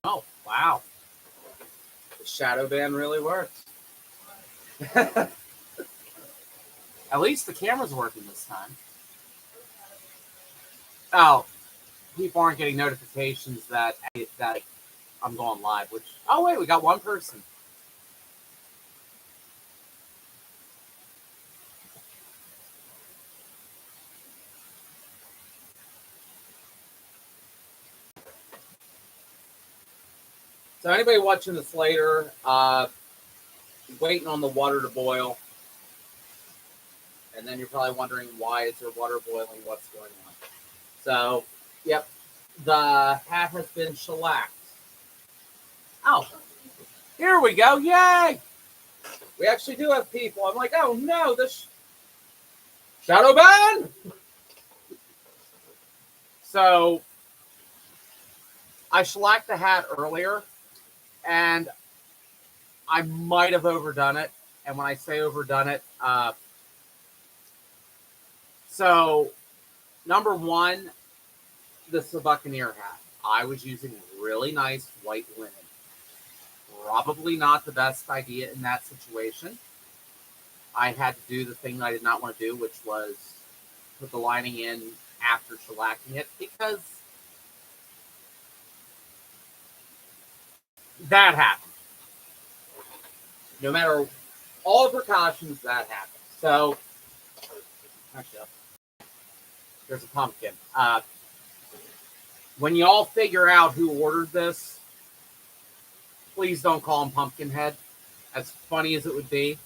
Oh, wow. The shadow ban really works. At least the camera's working this time. Oh, people aren't getting notifications that I'm going live, which, oh wait, we got one person. So anybody watching this later, waiting on the water to boil, and then you're probably wondering why is there water boiling, what's going on. So, yep, the hat has been shellacked. Oh, here we go, yay! We actually do have people. I'm like, oh no, this shadow ban! So, I shellacked the hat earlier, and I might have overdone it. And when I say overdone it, so number one, this is a Buccaneer hat. I was using really nice white linen. Probably not the best idea in that situation. I had to do the thing I did not want to do, which was put the lining in after shellacking it, because that happened. No matter all the precautions, that happened. So, actually, there's a pumpkin. When you all figure out who ordered this, please don't call him Pumpkinhead. As funny as it would be,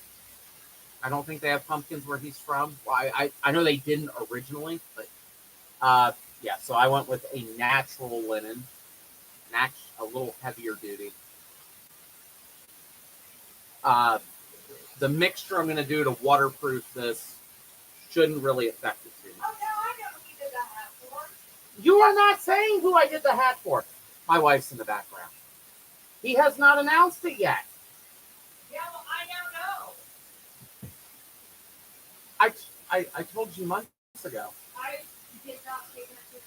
I don't think they have pumpkins where he's from. Well, I know they didn't originally, but yeah. So I went with a natural linen, a little heavier duty. The mixture I'm going to do to waterproof this shouldn't really affect it too much. Oh, no, I know who you did the hat for. You are not saying who I did the hat for. My wife's in the background. He has not announced it yet. Yeah, well, I don't know. I told you months ago. I did not pay attention.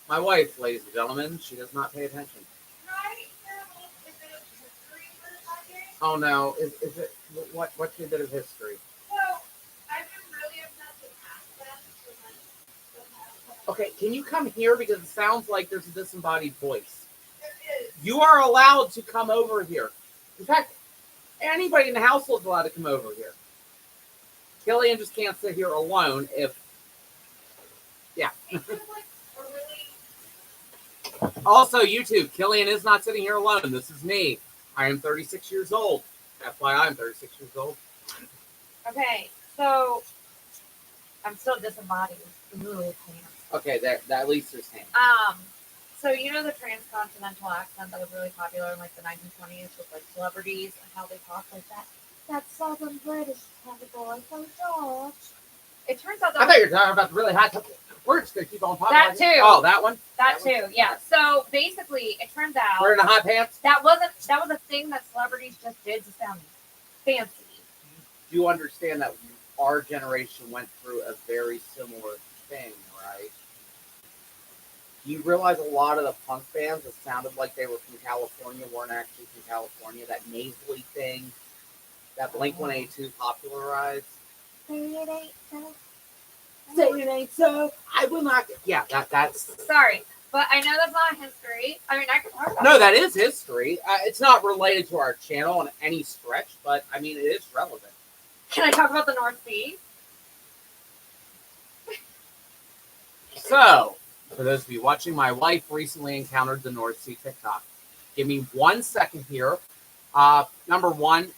My wife, ladies and gentlemen, she does not pay attention. Right? Is it a history for that game? Oh no, is it what's your bit of history? So, I've been really obsessed with accents. Okay, can you come here because it sounds like there's a disembodied voice. There is. You are allowed to come over here. In fact, anybody in the household is allowed to come over here. Killian just can't sit here alone if, yeah. It's just like a really... Also, YouTube, Killian is not sitting here alone. This is me. I am 36 years old. FYI, I'm 36 years old. Okay, so I'm still disembodied. Ooh, Okay, at least there's hands. So you know the transcontinental accent that was really popular in like the 1920s with like celebrities and how they talk like that? That Southern British kind of boy from George. It turns out that I thought you were talking about the really hot. We're just gonna keep on talking. That too. Oh, that one. That too, yeah. So basically, it turns out Wearing the hot pants. that was a thing that celebrities just did to sound fancy. Do you understand that our generation went through a very similar thing, right? You realize a lot of the punk bands that sounded like they were from California weren't actually from California. That nasally thing that Blink-182 popularized. Say it ain't so. Say it ain't so. I will not. Yeah, that's. Sorry, but I know that's not history. I mean, I can talk about No, it. that is history. It's not related to our channel in any stretch, but I mean, it is relevant. Can I talk about the North Sea? So, for those of you watching, my wife recently encountered the North Sea TikTok. Give me 1 second here. Number one,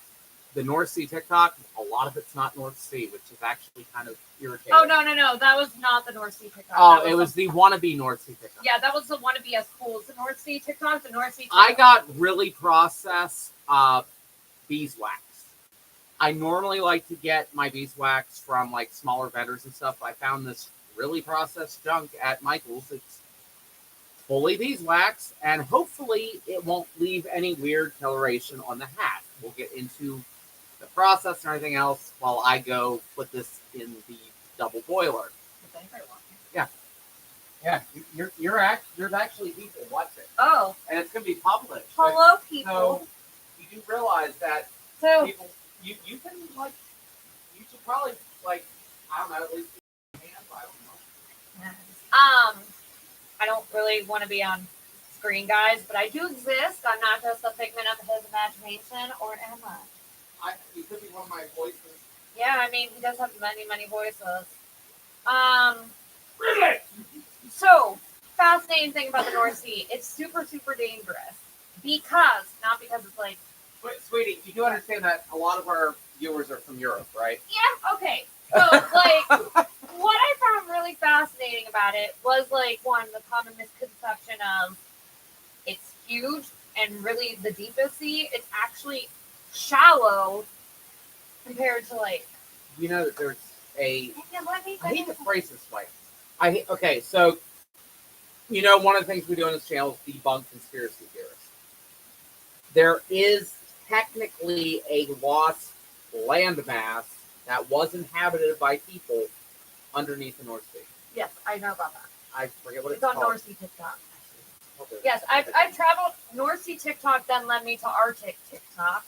the North Sea TikTok, a lot of it's not North Sea, which is actually kind of irritating. Oh, no. That was not the North Sea TikTok. Oh, it was the wannabe North Sea TikTok. Yeah, that was the wannabe as cool as the North Sea TikTok. The North Sea TikTok. I got really processed beeswax. I normally like to get my beeswax from like smaller vendors and stuff. I found this really processed junk at Michael's. It's fully beeswax, and hopefully it won't leave any weird coloration on the hat. We'll get into the process and everything else while I go put this in the double boiler. Yeah. Yeah, there's actually people watching, Oh, and it's going to be published. hello, people. So you do realize that So, people, you can like, you should probably like, I don't know, at least hands. I don't know. I don't really want to be on screen, guys, but I do exist. I'm not just a figment of his imagination, or am I? You could be one of my voices. Yeah, I mean, he does have many, many voices. Really? So, fascinating thing about the North Sea, it's super, super dangerous. Not because it's like... Sweetie, you do understand that a lot of our viewers are from Europe, right? Yeah, okay. So, like, what I found really fascinating about it was, like, one, the common misconception of it's huge and really the deepest sea. It's actually shallow compared to, like... You know that there's a... I hate to to phrase this way. Okay, so, you know, one of the things we do on this channel is debunk conspiracy theorists. There is technically a lost landmass that was inhabited by people underneath the North Sea. Yes, I know about that. I forget what it's on called. North Sea TikTok. Yes, I've traveled North Sea TikTok, then led me to Arctic TikTok,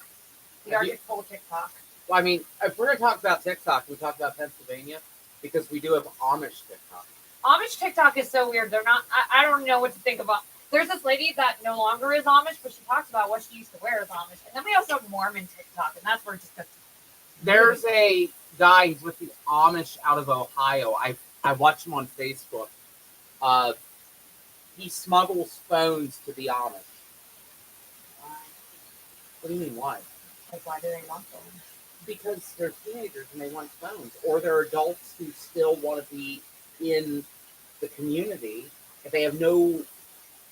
the Arctic Pole TikTok. Well, I mean, if we're going to talk about TikTok, we talk about Pennsylvania because we do have Amish TikTok. Amish TikTok is so weird. They're not. I don't know what to think about. There's this lady that no longer is Amish, but she talks about what she used to wear as Amish. And then we also have Mormon TikTok, and that's where it just gets... There's a guy who's with the Amish out of Ohio. I watched him on Facebook. He smuggles phones to the Amish. What do you mean, why? Like, why do they want them? Because they're teenagers and they want phones. Or they're adults who still want to be in the community. If they have no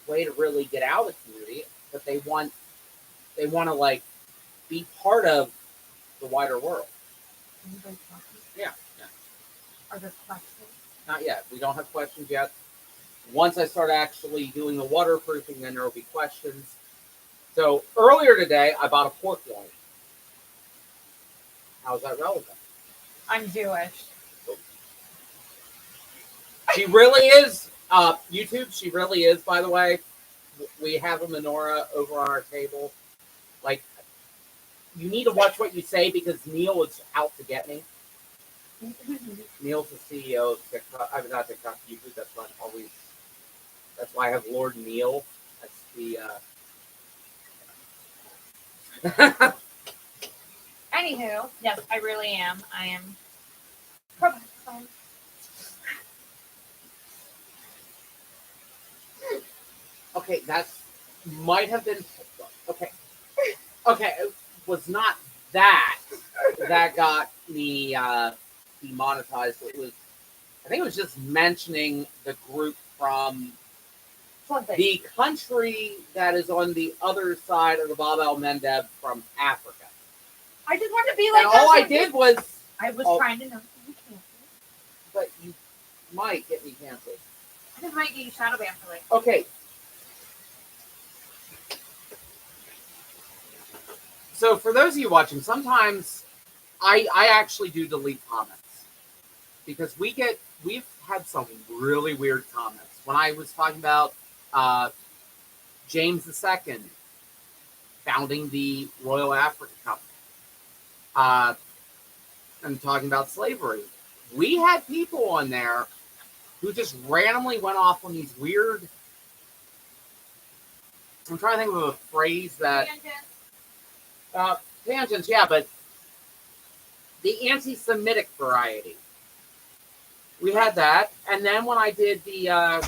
way to really get out of the community, but they want to, like, be part of the wider world. Yeah. Are there questions? Not yet. We don't have questions yet. Once I start actually doing the waterproofing, then there will be questions. So earlier today, I bought a pork loin. How is that relevant? I'm Jewish. She really is. YouTube, she really is, by the way. We have a menorah over on our table. Like, you need to watch what you say because Neil is out to get me. Neil's the CEO of TikTok. I mean, not TikTok, YouTube. That's why I have Lord Neil. That's the... Anywho, yes, I really am. I am... Okay, that might have been... Okay, it was not that got me demonetized. I think it was just mentioning the group from the country that is on the other side of the Bab el-Mandeb from Africa. I just wanted to be like... And all I did was... I was trying to know if you canceled. But you might get me canceled. I just might get you shadow banned for like... Okay. So for those of you watching, sometimes I actually do delete comments because we've had some really weird comments. When I was talking about James II founding the Royal African Company, and talking about slavery, we had people on there who just randomly went off on these weird... I'm trying to think of a phrase that... Tangents, yeah, but the anti-Semitic variety. We had that, and then when I did the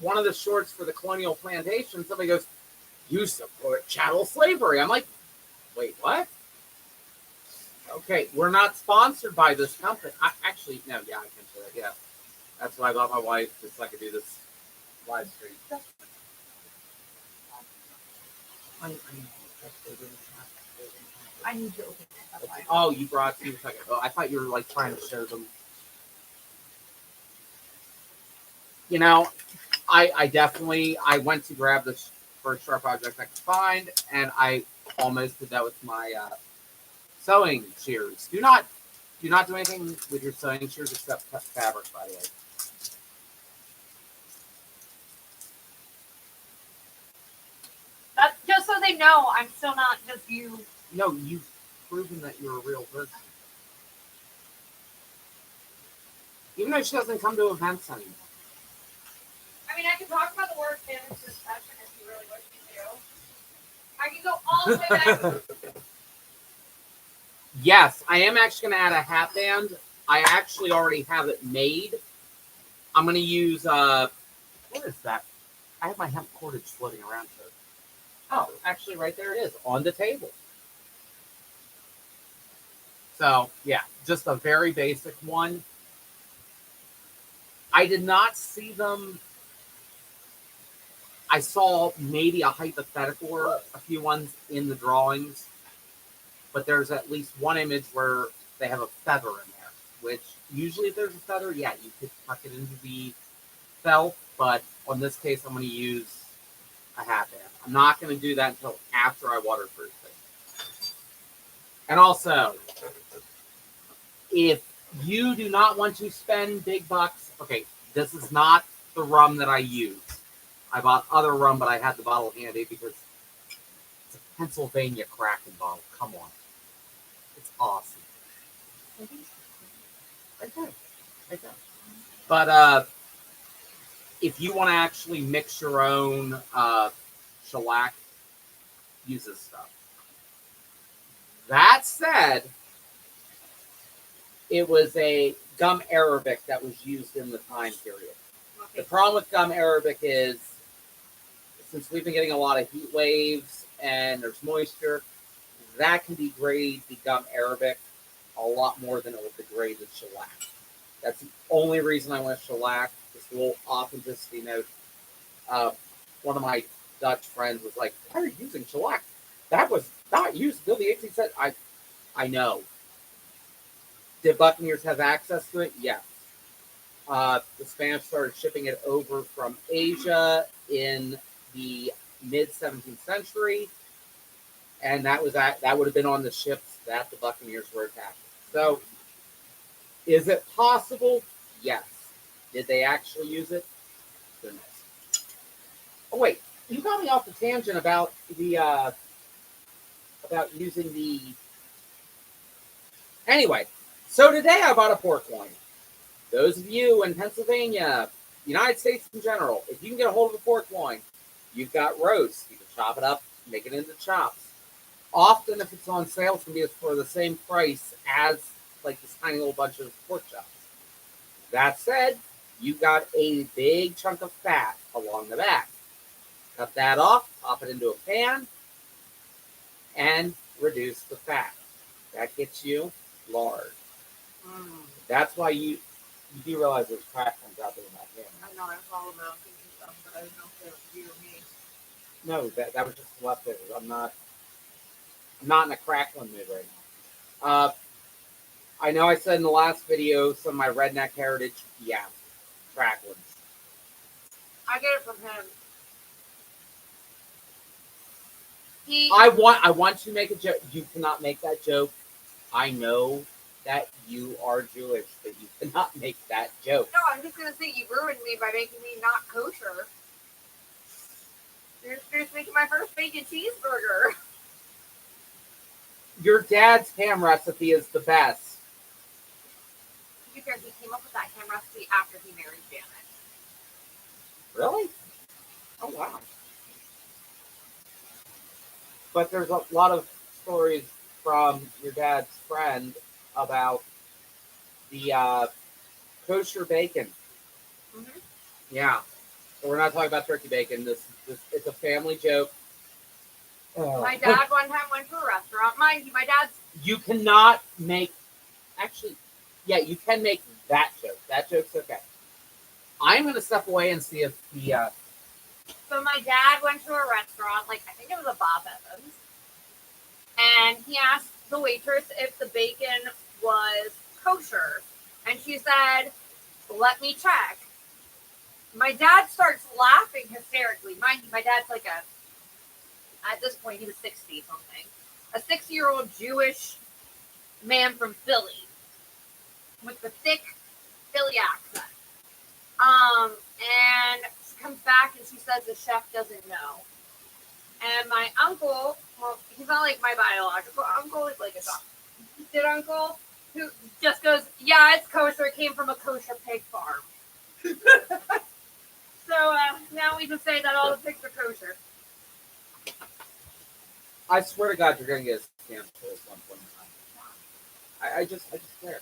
one of the shorts for the Colonial Plantation, somebody goes, "You support chattel slavery." I'm like, wait, what? Okay, we're not sponsored by this company. I can say that, yeah. That's why I bought my wife, just so I could do this live stream. I need to open it. Okay. Oh, you brought 2 seconds. Oh, I thought you were like trying to show them. You know, I definitely went to grab this first sharp object I could find, and I almost did that with my sewing shears. Do not do anything with your sewing shears except cut fabric, by the way. Just so they know, I'm still not just you. No, you've proven that you're a real person. Even though she doesn't come to events anymore. I mean, I can talk about the word feminine succession if you really wish me to. I can go all the way back. Yes, I am actually going to add a hat band. I actually already have it made. I'm going to use, what is that? I have my hemp cordage floating around here. Oh, actually, right there it is, on the table. So, yeah, just a very basic one. I did not see them. I saw maybe a hypothetical or a few ones in the drawings, but there's at least one image where they have a feather in there, which usually if there's a feather, yeah, you could tuck it into the felt, but on this case, I'm going to use a hat band. I'm not going to do that until after I waterproof it. And also, if you do not want to spend big bucks, okay, this is not the rum that I use. I bought other rum, but I had the bottle handy because it's a Pennsylvania Kraken bottle. Come on. It's awesome. Right there. Right there. But if you want to actually mix your own shellac, use this stuff. That said, it was a gum arabic that was used in the time period. The problem with gum arabic is, since we've been getting a lot of heat waves and there's moisture, that can degrade the gum arabic a lot more than it will degrade the shellac. That's the only reason I went shellac. This little authenticity note. One of my Dutch friends was like, "Why are you using shellac? That was not used until the 18th century." I know. Did Buccaneers have access to it? Yes. The Spanish started shipping it over from Asia in the mid 17th century, and that would have been on the ships that the Buccaneers were attacking. So, is it possible? Yes. Did they actually use it? Goodness. Oh wait, you got me off the tangent about the about using the. Anyway, so today I bought a pork loin. Those of you in Pennsylvania, United States in general, if you can get a hold of a pork loin, you've got roast. You can chop it up, make it into chops. Often, if it's on sale, it's going to be for the same price as like this tiny little bunch of pork chops. That said, you got a big chunk of fat along the back. Cut that off, pop it into a pan, and reduce the fat. That gets you lard. That's why you do realize there's crack ones out there in that pan. I know, I follow them thinking something, but I didn't know if it was you or me. No, that was just leftovers. I'm not in a crackling mood right now. I know I said in the last video some of my redneck heritage. Yeah, cracklings. I get it from him. I want to make a joke. You cannot make that joke. I know that you are Jewish, but you cannot make that joke. No, I'm just gonna say you ruined me by making me not kosher. You're just making my first bacon cheeseburger. Your dad's ham recipe is the best. To be fair, he came up with that ham recipe after he married Janet. Really? Oh wow. But there's a lot of stories from your dad's friend about the kosher bacon. Mm-hmm. Yeah. So we're not talking about turkey bacon. This it's a family joke. My dad one time went to a restaurant. Mind you, my dad's... You cannot make... Actually, yeah, you can make that joke. That joke's okay. I'm going to step away and see if the... So my dad went to a restaurant, like I think it was a Bob Evans, and he asked the waitress if the bacon was kosher, and she said, "Let me check." My dad starts laughing hysterically. Mind you, my dad's like at this point, he was 60 something, a 60-year-old Jewish man from Philly with the thick Philly accent. And she comes back and she says the chef doesn't know. And my uncle, well, he's not like my biological uncle, he's like a adopted uncle, who just goes, yeah, it's kosher, it came from a kosher pig farm. So now we can say that all the pigs are kosher. I swear to God, you're gonna get us canceled at some point in time. I just swear.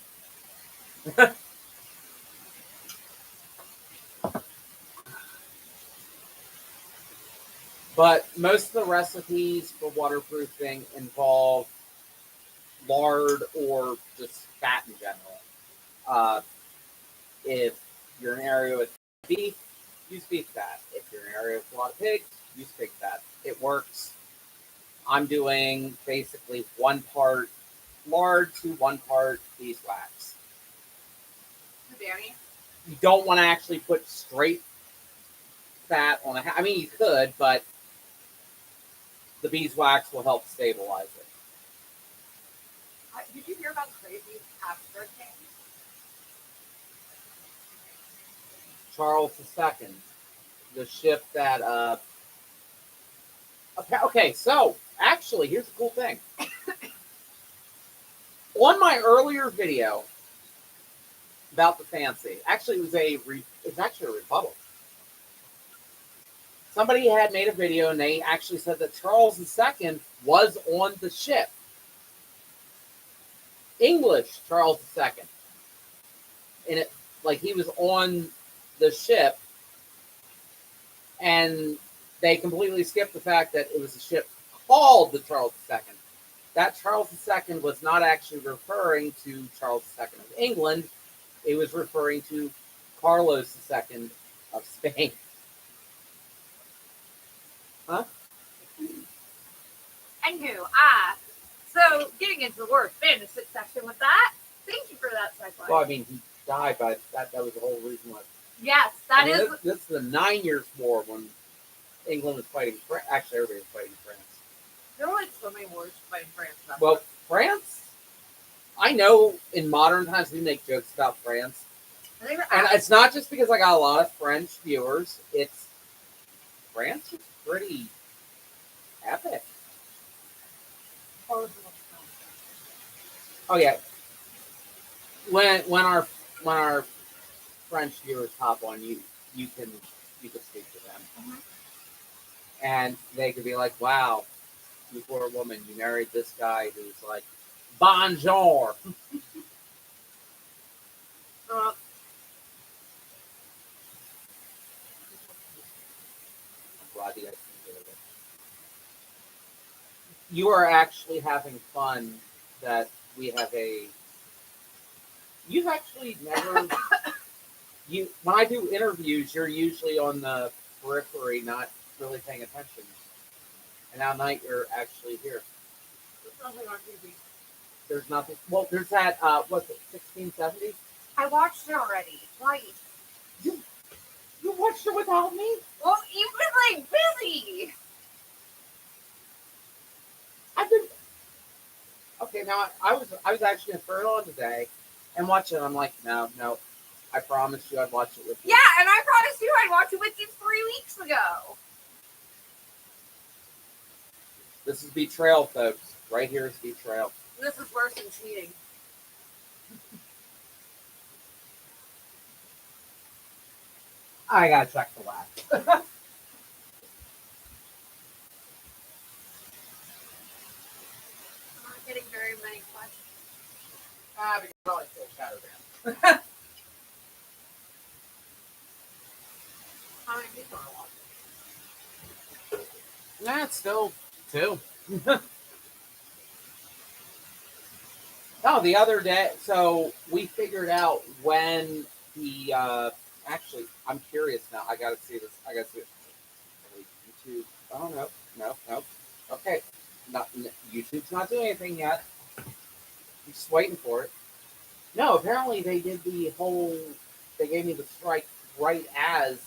But most of the recipes for waterproofing involve lard or just fat in general. If you're in an area with beef, use beef fat. If you're in an area with a lot of pigs, use pig fat. It works. I'm doing basically 1 part lard to 1 part beeswax. Danny? You don't want to actually put straight fat on I mean, you could, but the beeswax will help stabilize it. Did you hear about crazy after thing? Charles II, the ship that okay, so actually here's a cool thing. On my earlier video about the fancy, actually it was actually a rebuttal. Somebody had made a video and they actually said that Charles II was on the ship. English Charles II. And it like he was on the ship, and they completely skipped the fact that it was a ship called the Charles II. That Charles II was not actually referring to Charles II of England. It was referring to Carlos II of Spain. Huh? Anywho, so getting into the word Spanish section with that, thank you for that segue. Well, I mean, he died, but that was the whole reason why. Yes, that is. This is the 9 Years' War when England was fighting France. Actually, everybody was fighting France. There were like so many wars fighting France. Well, France, I know in modern times we make jokes about France. And it's not just because I got a lot of French viewers. It's France is pretty epic. Oh yeah. When our French viewers hop on, you can speak to them, and they could be like, "Wow, you poor woman, you married this guy who's like, bonjour." I'm glad you guys enjoyed it. You are actually having fun that we have a. You've actually never. When I do interviews, you're usually on the periphery, not really paying attention. And now night you're actually here. There's nothing on TV. There's nothing. Well, there's that. What's it? 1670. I watched it already twice. You watched it without me? Well, you were like busy. I've been. Okay, now I was actually gonna turn it on today and watch it. I'm like, no. I promised you I'd watch it with you. Yeah, and I promised you I'd watch it with you 3 weeks ago. This is betrayal, folks. Right here is betrayal. This is worse than cheating. I gotta check the wax. I'm not getting very many questions. Because I like to shadow dance. How many people are watching? Nah, it's still 2. Oh, the other day, so we figured out when the, actually, I'm curious now. I gotta see this. YouTube. Oh, no. Okay. YouTube's not doing anything yet. I'm just waiting for it. No, apparently they did they gave me the strike right as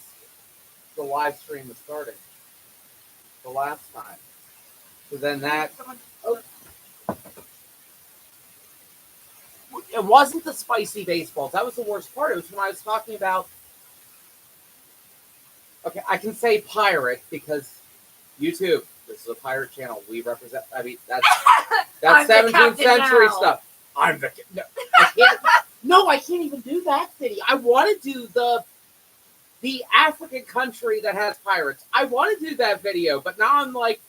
the live stream was starting. The last time. So then that. It wasn't the spicy baseballs. That was the worst part. It was when I was talking about. Okay, I can say pirate because YouTube, This is a pirate channel. We represent. I mean, that's I'm the 17th captain century now. stuff. I'm the. No, I can't. No, I can't even do that video. I want to do the African country that has pirates. I want to do that video, but now I'm like,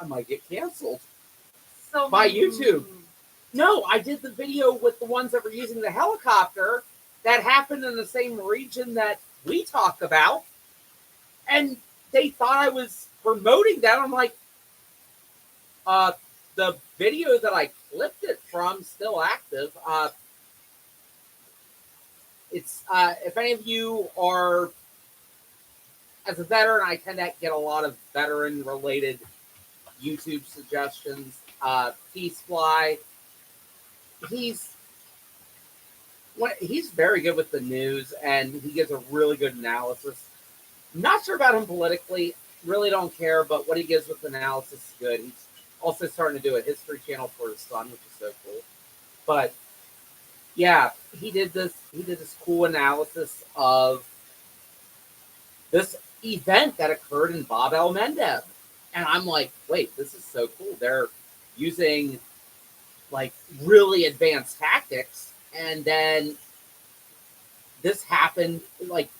I might get canceled So by YouTube. No, I did the video with the ones that were using the helicopter that happened in the same region that we talk about, and they thought I was promoting that. I'm like, the video that I clipped it from still active. It's if any of you are, as a veteran, I tend to get a lot of veteran related YouTube suggestions. Peace Fly, he's very good with the news, and he gives a really good analysis. Not sure about him politically, really don't care, but what he gives with analysis is good. He's also starting to do a history channel for his son, which is so cool. But yeah, he did this cool analysis of this event that occurred in Bab el Mandeb. And I'm like, wait, this is so cool. They're using like really advanced tactics, and then this happened. Like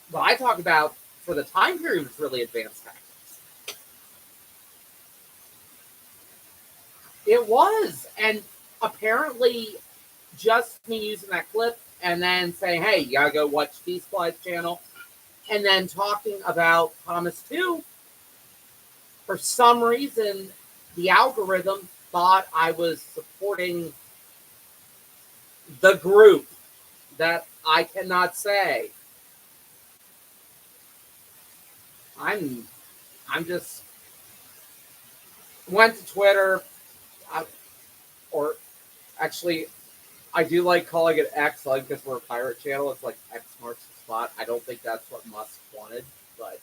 what I talk about for the time period was really advanced tactics. It was, and apparently, just me using that clip and then saying, "Hey, you gotta go watch Peace Fly's channel," and then talking about Thomas too. For some reason, the algorithm thought I was supporting the group that I cannot say. I'm just went to Twitter, or actually, I do like calling it X, like because we're a pirate channel. It's like X marks the spot. I don't think that's what Musk wanted, but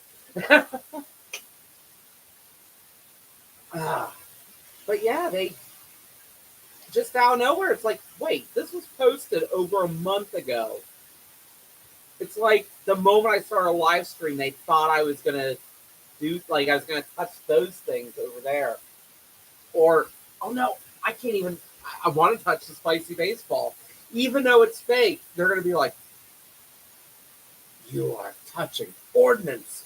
but yeah, they just out of nowhere. It's like, wait, this was posted over a month ago. It's like the moment I started a live stream, they thought I was gonna I was gonna touch those things over there, or oh no, I can't even. I want to touch the spicy baseball, even though it's fake. They're gonna be like, "You are touching ordnance."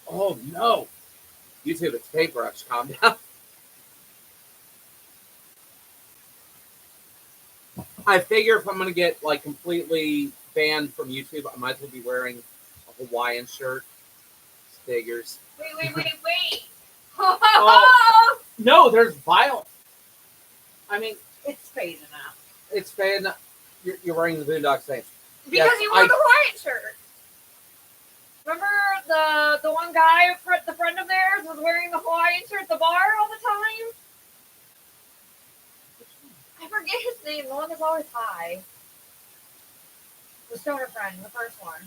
Oh no, YouTube, it's paintbrush. Calm down. I figure if I'm gonna get like completely banned from YouTube, I might as well be wearing a Hawaiian shirt. Figures. Wait. Oh, no, there's violence. I mean, It's fading enough. it's fan. You're wearing the Boondock Saints. Because Yes, you wore the Hawaiian shirt. Remember the one guy, the friend of theirs, was wearing the Hawaiian shirt at the bar all the time? I forget his name. The one that's always high. The stoner friend, the first one.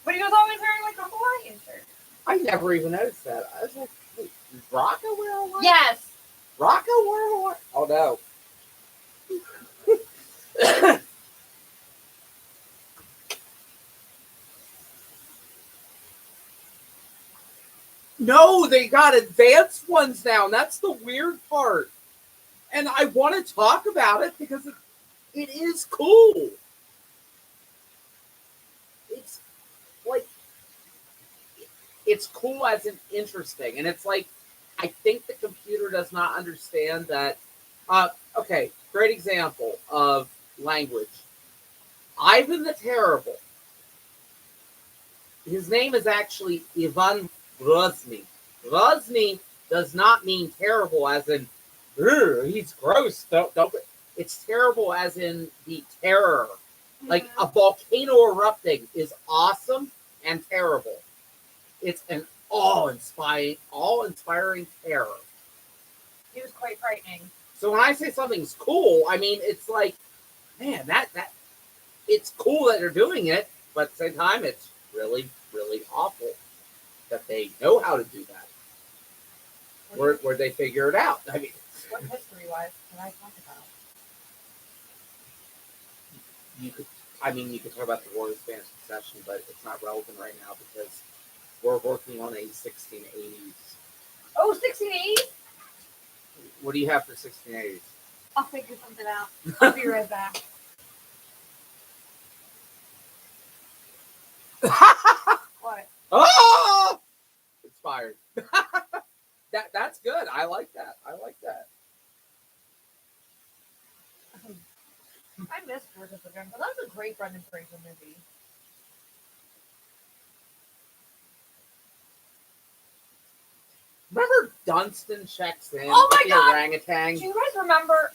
But he was always wearing like a Hawaiian shirt. I never even noticed that. I was like, wait, does Rocco wear Hawaiian? Yes. Rocco wear Hawaiian? Oh no. No, they got advanced ones now. And that's the weird part. And I want to talk about it because it is cool. It's like, it's cool as in interesting. And it's like, I think the computer does not understand that. Okay, great example of language. Ivan the Terrible. His name is actually Ivan Grozny. Grozny does not mean terrible as in, he's gross. Don't. It's terrible as in the terror. Like a volcano erupting is awesome and terrible. It's an awe-inspiring terror. He was quite frightening. So when I say something's cool, I mean it's like, man, that it's cool that they're doing it, but at the same time, it's really, really awful that they know how to do that. Where they figure it out. I mean, what history-wise can I talk about? You could talk about the War of the Spanish Succession, but it's not relevant right now because we're working on a 1680s Oh, 1680s? What do you have for 1680s? I'll figure something out. I'll be right back. What? Oh! Expired. That's good. I like that. I like that. I missed Georgia again, but that was a great Brendan Fraser movie. Remember Dunstan checks in Oh my with the God! orangutan? Do you guys remember?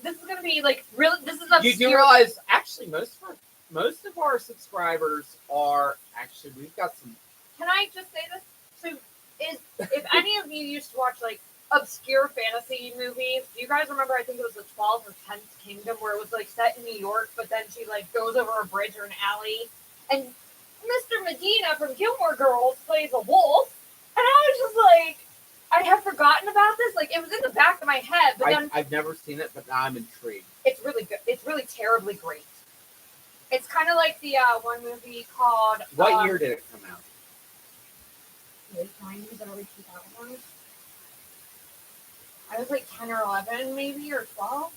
This is gonna be like really. This is obscure. You do realize actually most of our subscribers are actually we've got some. Can I just say this? So, if any of you used to watch like obscure fantasy movies, do you guys remember? I think it was the 12th or 10th Kingdom, where it was like set in New York, but then she like goes over a bridge or an alley, and Mr. Medina from Gilmore Girls plays a wolf, and I was just like, I had forgotten about this. Like it was in the back of my head, but then I've never seen it, but now I'm intrigued. it's really good. It's really terribly great. It's kind of like the one movie called. What year did it come out? Late 90s, early 2000s. I was like 10 or 11, maybe, or 12.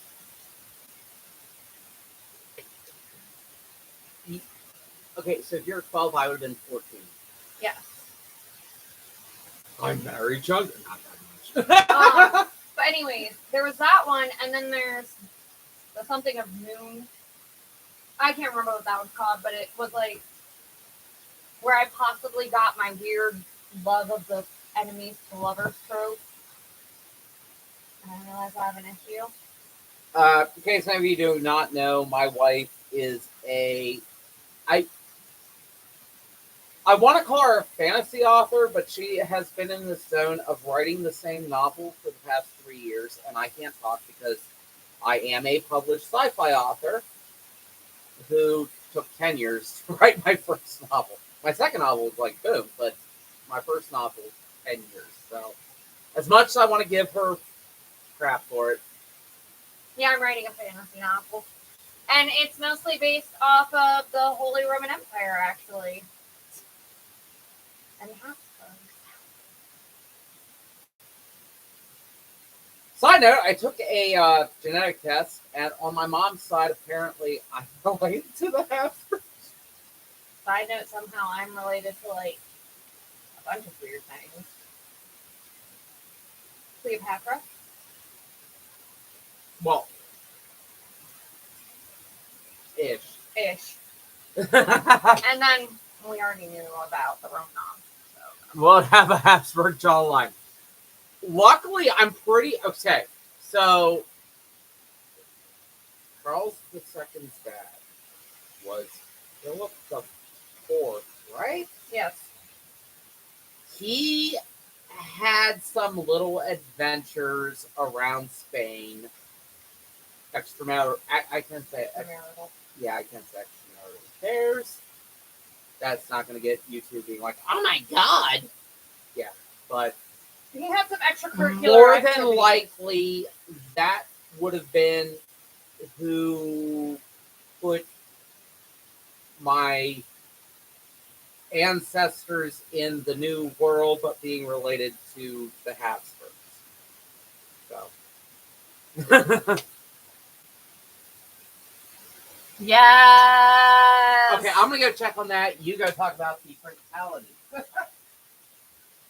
Okay, so if you're 12, I would have been 14. Yes. I'm very young, not that much. But anyways, there was that one, and then there's the something of Moon. I can't remember what that was called, but it was like where I possibly got my weird love of the enemies to lovers trope. And I realize I have an issue. In case some of you do not know, my wife is I want to call her a fantasy author, but she has been in the zone of writing the same novel for the past 3 years, and I can't talk because I am a published sci-fi author who took 10 years to write my first novel. My second novel was like boom, but my first novel was 10 years. So as much as I want to give her crap for it. Yeah, I'm writing a fantasy novel. And it's mostly based off of the Holy Roman Empire, actually. And Habsburgs. Side note, I took a genetic test, and on my mom's side, apparently, I'm related to the Habsburgs. Side note, somehow I'm related to, like, a bunch of weird things. Cleopatra? Well, ish. And then we already knew about the Romanov. So. We'll have a Habsburg jawline. Luckily, I'm pretty okay. So, Charles II's dad was Philip IV, right? Yes. He had some little adventures around Spain. Extramarital. I can't say Extramarital. Yeah, I can't say extramarital affairs. That's not going to get YouTube being like, oh my god. Yeah, but He had some extracurricular more activities. than likely, that would have been who put my ancestors in the New World, but being related to the Habsburgs. So. Yes. Okay, I'm gonna go check on that. You go talk about the principality.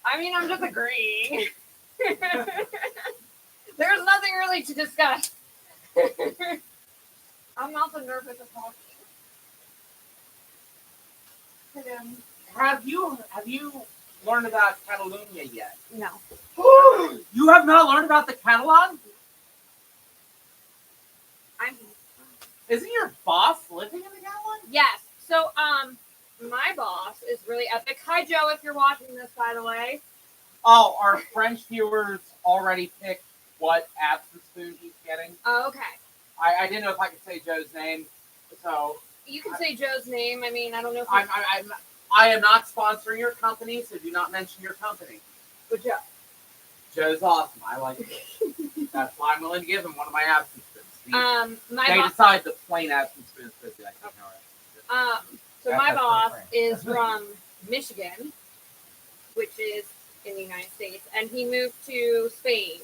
I mean, I'm just agreeing. There's nothing really to discuss. I'm also nervous of talking. Have you learned about Catalonia yet? No. You have not learned about the Catalan? Isn't your boss living in the Catalan? Yes. So, my boss is really epic. Hi, Joe, if you're watching this, by the way. Oh, our French viewers already picked what absent spoon he's getting. Oh, okay. I didn't know if I could say Joe's name, so You can say Joe's name. I mean, I don't know if I am not sponsoring your company, so do not mention your company. But Joe. Joe's awesome. I like it. That's why I'm willing to give him one of my absent spoons. They decide the plain absent spoons because I can't know So my boss is from Michigan, which is in the United States, and he moved to Spain.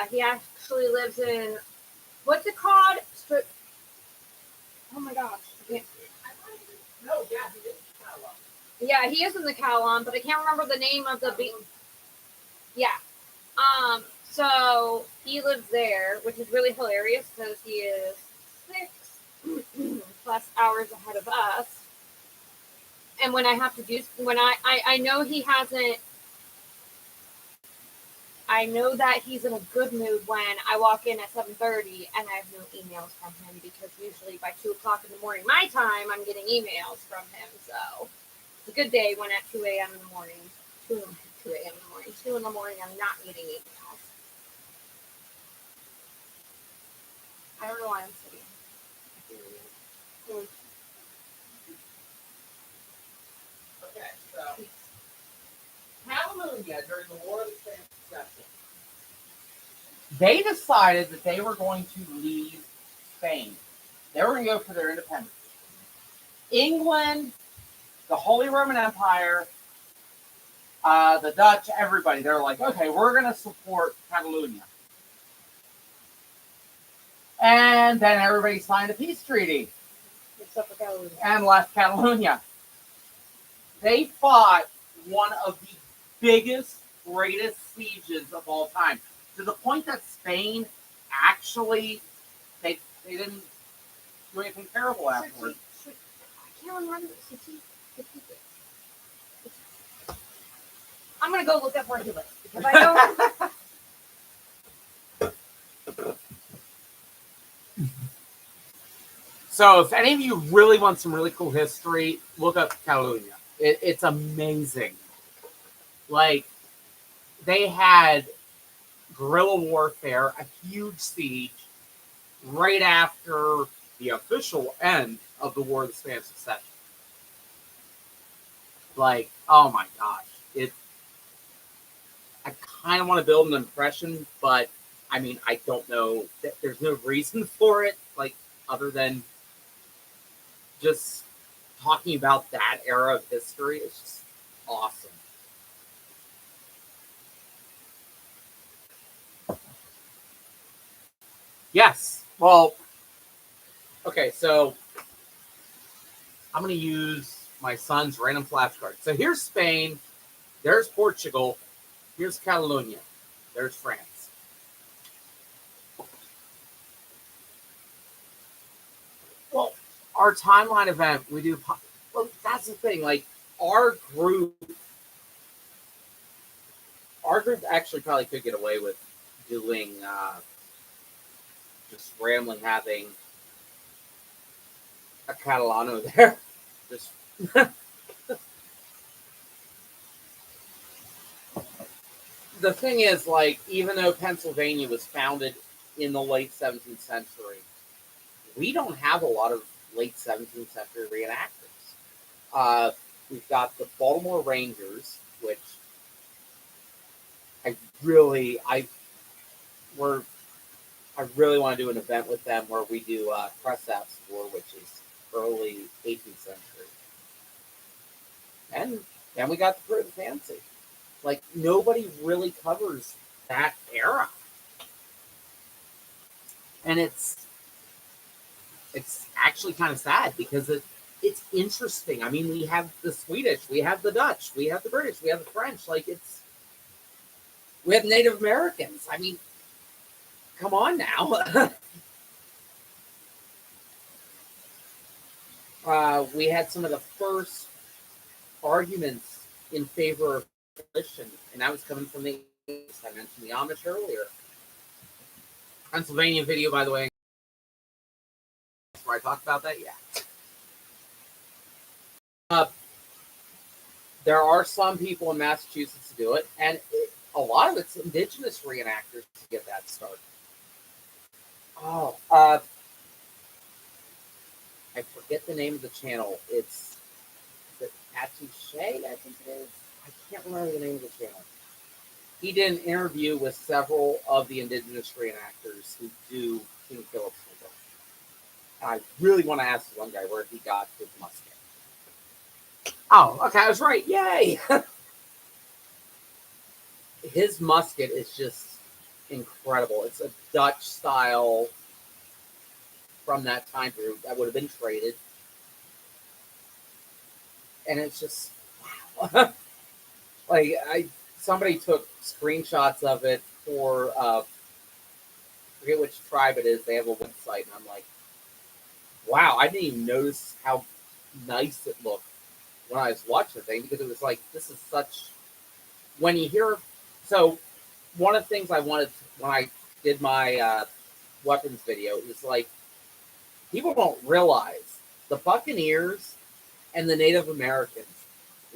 He actually lives in, what's it called? Oh my gosh. No, yeah, he is. Yeah, he is in the Calon, but I can't remember the name of the beach. Yeah. So he lives there, which is really hilarious because he is 6+ hours ahead of us. And when I have to do, when I know he hasn't, I know that he's in a good mood when I walk in at 7:30 and I have no emails from him, because usually by 2 o'clock in the morning, my time, I'm getting emails from him. So it's a good day when at 2 a.m. in the morning, 2 a.m. in the morning, 2 in the morning, I'm not getting emails. I don't know why I'm sitting. Okay, so Catalonia during the War of the Spanish Succession, they decided that they were going to leave Spain. They were going to go for their independence. England, the Holy Roman Empire, the Dutch, everybody, they're like, okay, we're going to support Catalonia. And then everybody signed a peace treaty. Except for Catalonia. And left Catalonia. They fought one of the biggest, greatest sieges of all time, to the point that Spain actually, they didn't do anything terrible afterwards. I can't remember. I'm going to go look up where he lives, because I don't. So if any of you really want some really cool history, look up Catalonia. It's amazing. Like, they had guerrilla warfare, a huge siege, right after the official end of the War of the Spanish Succession. Like, oh my gosh. I kind of want to build an impression, but I mean, I don't know. There's no reason for it, like, other than just talking about that era of history. It's just awesome. Yes. Well, okay, so I'm going to use my son's random flashcard. So here's Spain, there's Portugal, here's Catalonia, there's France. Well, our timeline event, we do. Well, that's the thing. Like, our group actually probably could get away with doing just randomly having a Catalano there. Just the thing is, like, even though Pennsylvania was founded in the late 17th century, we don't have a lot of late 17th century reenactors. We've got the Baltimore Rangers, which I really want to do an event with them where we do press apps for, which is early 18th century. And then we got the Pretty Fancy. Like, nobody really covers that era. And it's actually kind of sad, because it's interesting. I mean, we have the Swedish, we have the Dutch, we have the British, we have the French. Like, we have Native Americans. I mean, come on now. We had some of the first arguments in favor of abolition, and that was coming from the, I mentioned the Amish earlier. Pennsylvania video, by the way, where I talked about that. Yeah. There are some people in Massachusetts to do it, and a lot of it's indigenous reenactors to get that started. Oh, I forget the name of the channel. It's Atishay, I think it is. I can't remember the name of the channel. He did an interview with several of the indigenous reenactors who do King Philip's War. I really want to ask one guy where he got his musket. Oh, okay, I was right. Yay! his musket is just incredible. It's a Dutch style from that time period that would have been traded, and it's just wow. Like somebody took screenshots of it for I forget which tribe it is. They have a website, and I'm like, wow, I didn't even notice how nice it looked when I was watching the thing because it was like this is such. When you hear, so one of the things I wanted when I did my weapons video is like people don't realize the Buccaneers and the Native Americans,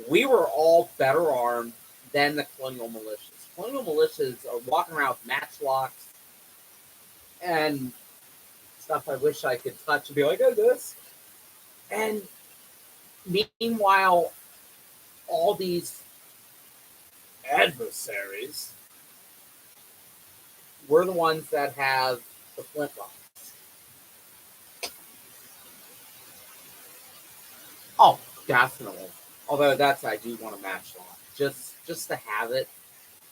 we were all better armed than the colonial militias. Colonial militias are walking around with matchlocks and stuff I wish I could touch and be like, oh, this. And meanwhile, all these adversaries were the ones that have the flintlocks. Oh, definitely. Although that's I do want a matchlock just to have it,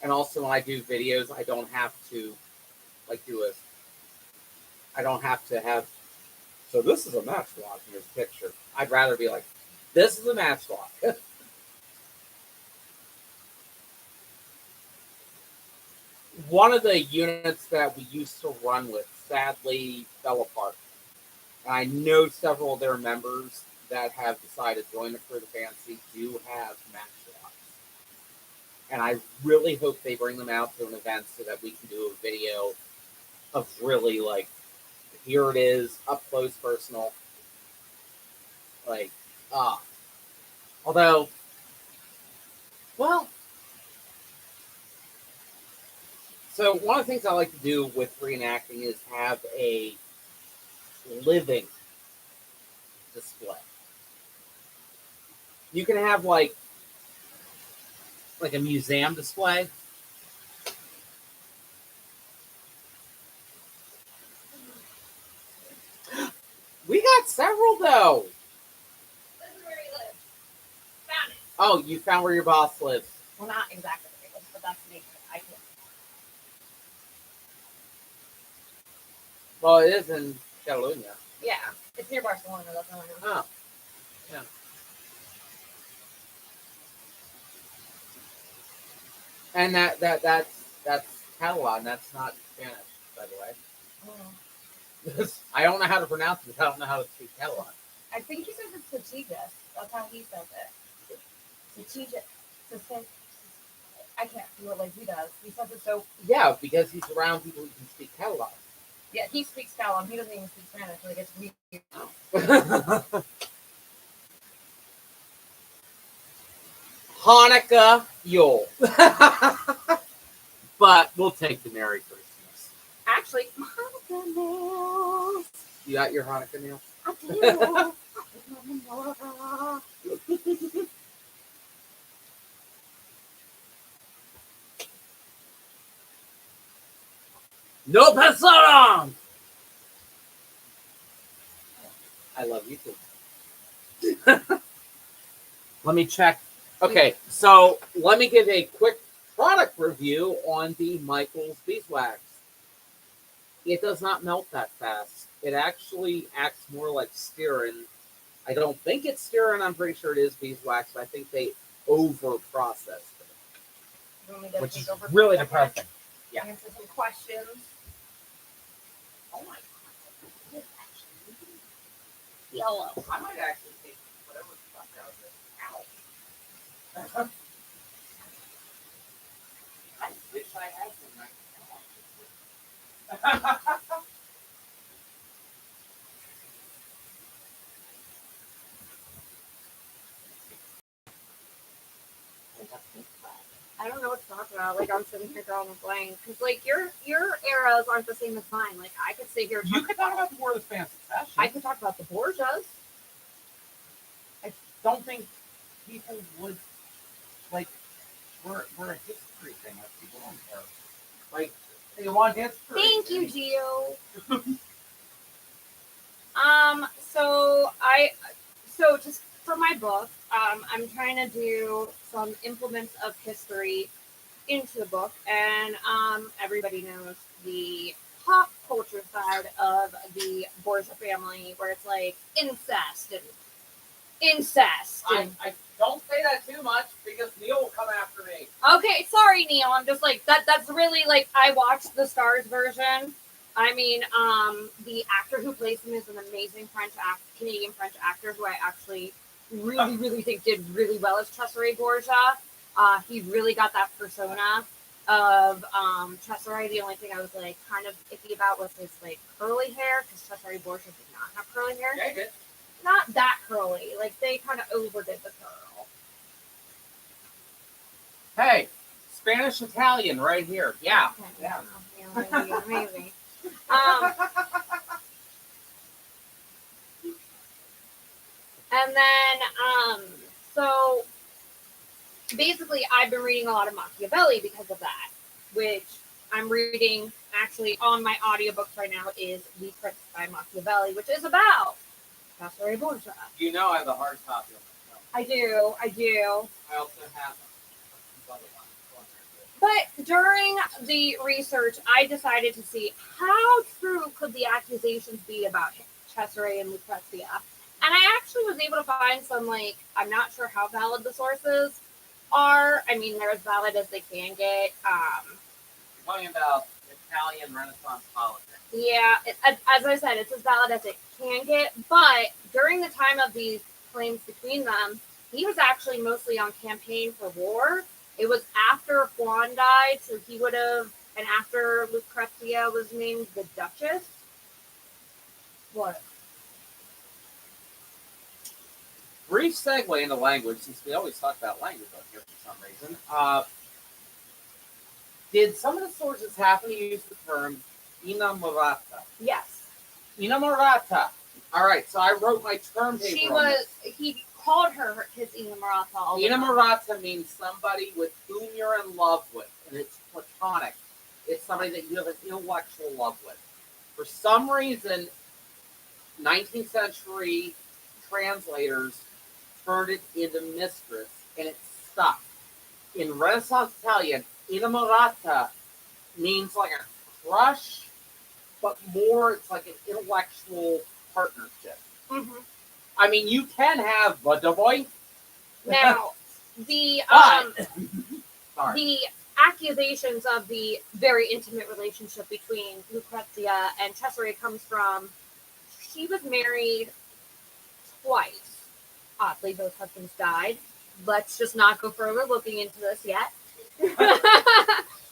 and also when I do videos, I don't have to like do a. I don't have to have. So this is a matchlock in this picture. I'd rather be like, this is a matchlock. One of the units that we used to run with sadly fell apart. And I know several of their members that have decided to join the Crew of the Fantasy do have matchlocks. And I really hope they bring them out to an event so that we can do a video of really like, here it is, up close, personal. Like, although, well, so one of the things I like to do with reenacting is have a living display. You can have like a museum display. We got several though. This is where he lives. Found it. Oh, you found where your boss lives. Well, not exactly where he lives, but that's the neighborhood. I can. Well, it is in Catalunya. Yeah, it's near Barcelona. That's all I know. Oh, yeah. And that's Catalan. That's not Spanish, by the way. Oh. I don't know how to pronounce it. I don't know how to speak Catalan. I think he says it's Satijas. That's how he says it. Satijas. I can't do it like he does. He says it so. Yeah, because he's around people who can speak Catalan. Yeah, he speaks Catalan. He doesn't even speak Spanish. Like it's weird. Oh. Hanukkah Yule. But we'll take the Merry Christmas. Actually, Hanukkah nails. You got your Hanukkah nails? I do. No persona! I love you too. Let me check. Okay, so let me give a quick product review on the Michaels beeswax. It does not melt that fast. It actually acts more like stearin. I don't think it's stearin. I'm pretty sure it is beeswax. I think they over-processed it, which is really depressing. Yeah. Answer some questions. Oh my god. Yellow. I might actually take whatever the fuck out of this. Ow. I wish I had some right now. I don't know what to talk about. Like I'm sitting here drawing a blank because like your eras aren't the same as mine. Like I could sit here. You could talk about the War of the Fancy Fashion. I could talk about the Borgias. I don't think people would like. We're a history thing. Like people don't care. Like they want history. Thank you, Gio. So just for my book, I'm trying to do some implements of history into the book, and everybody knows the pop culture side of the Borgia family, where it's like incest and incest. And, I don't say that too much because Neil will come after me. okay, sorry, Neil. I'm just like that. That's really like I watched the Stars version. I mean, the actor who plays him is an amazing Canadian French actor who I actually really think did really well as Cesare Borgia. He really got that persona of Cesare. The only thing I was like kind of iffy about was his like curly hair because Cesare Borgia did not have curly hair. Yeah, I did. Not that curly. Like they kind of overdid the curl. Hey, Spanish Italian right here. Yeah. Okay, Yeah. amazing. And then, so basically, I've been reading a lot of Machiavelli because of that, which I'm reading actually on my audiobooks right now is The Prince by Machiavelli, which is about Cesare Borgia. You know I have a hard copy of myself. I do. I also have another one. But during the research, I decided to see how true could the accusations be about Cesare and Lucrezia. And I actually was able to find some, like, I'm not sure how valid the sources are. I mean, they're as valid as they can get. You're talking about Italian Renaissance politics. Yeah, as I said, it's as valid as it can get. But during the time of these claims between them, he was actually mostly on campaign for war. It was after Juan died, so he would have, and after Lucrezia was named the Duchess. What? Brief segue into language, since we always talk about language on here for some reason. Did some of the sources happen to use the term inamorata? Yes. Inamorata. All right, so I wrote my term paper. He called her his inamorata. Inamorata means somebody with whom you're in love with, and it's platonic. It's somebody that you have an intellectual love with. For some reason, 19th century translators turned it into mistress, and it stuck. In Renaissance Italian, inamorata means like a crush, but more it's like an intellectual partnership. Mm-hmm. I mean, you can have a boy. Now, the the accusations of the very intimate relationship between Lucrezia and Cesare comes from she was married twice. Oddly, both husbands died. Let's just not go further looking into this yet.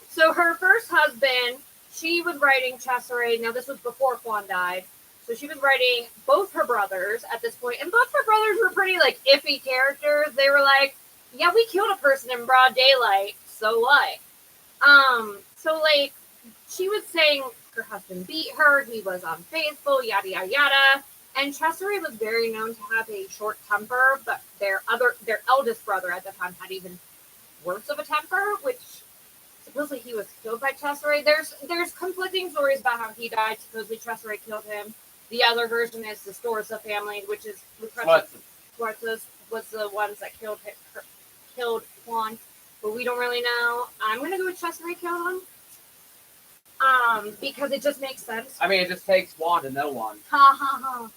So her first husband, she was writing Cesare. Now this was before Juan died. So she was writing both her brothers at this point, and both her brothers were pretty like iffy characters. They were like, "Yeah, we killed a person in broad daylight. So what?" So like, she was saying her husband beat her, he was unfaithful, yada yada yada. And Cesare was very known to have a short temper, but their eldest brother at the time had even worse of a temper, which supposedly he was killed by Cesare. There's conflicting stories about how he died. Supposedly Cesare killed him. The other version is the Storza family, which is Sforza was the ones that killed Juan, but we don't really know. I'm gonna go with Cesare killed him. Because it just makes sense. I mean, it just takes one to know one. Ha ha ha.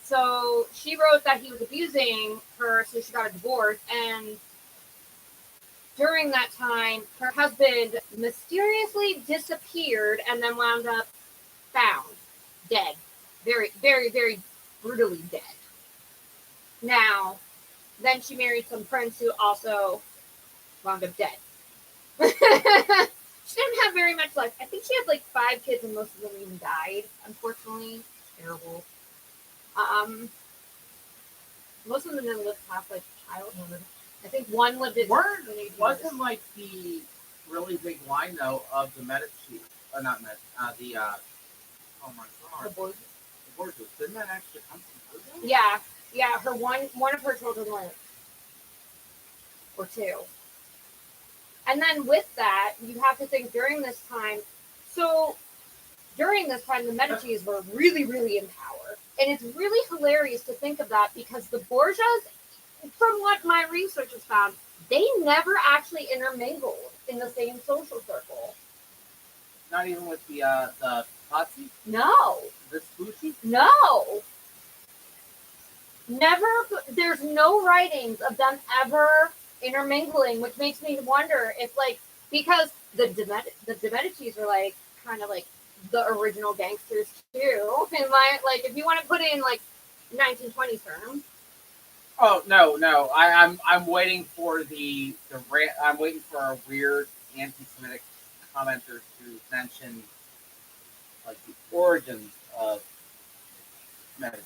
So she wrote that he was abusing her, so she got a divorce, and during that time, her husband mysteriously disappeared and then wound up found dead. Very, very, very brutally dead. Now, then she married some prince who also wound up dead. She didn't have very much life. I think she had like 5 kids and most of them even died, unfortunately. Terrible. Most of them didn't live past like childhood. I think one lived in wasn't like the really big line though of the Medici, or not Medici, oh my god, the Borgias. The Borgias. Didn't that actually come from Borgia? Yeah. Her one of her children lived, or 2. And then with that, you have to think during this time. So during this time, the Medicis were really, really in power, and it's really hilarious to think of that because the Borgias, from what my research has found, they never actually intermingled in the same social circle. Not even with the Patsy? No. The Spooky? No. Never. There's no writings of them ever intermingling, which makes me wonder if, like, because the Medicis are like kind of like the original gangsters too. And like, if you want to put in like 1920s terms. Oh no! I'm waiting for I'm waiting for a weird anti-Semitic commenter to mention like the origins of Medici.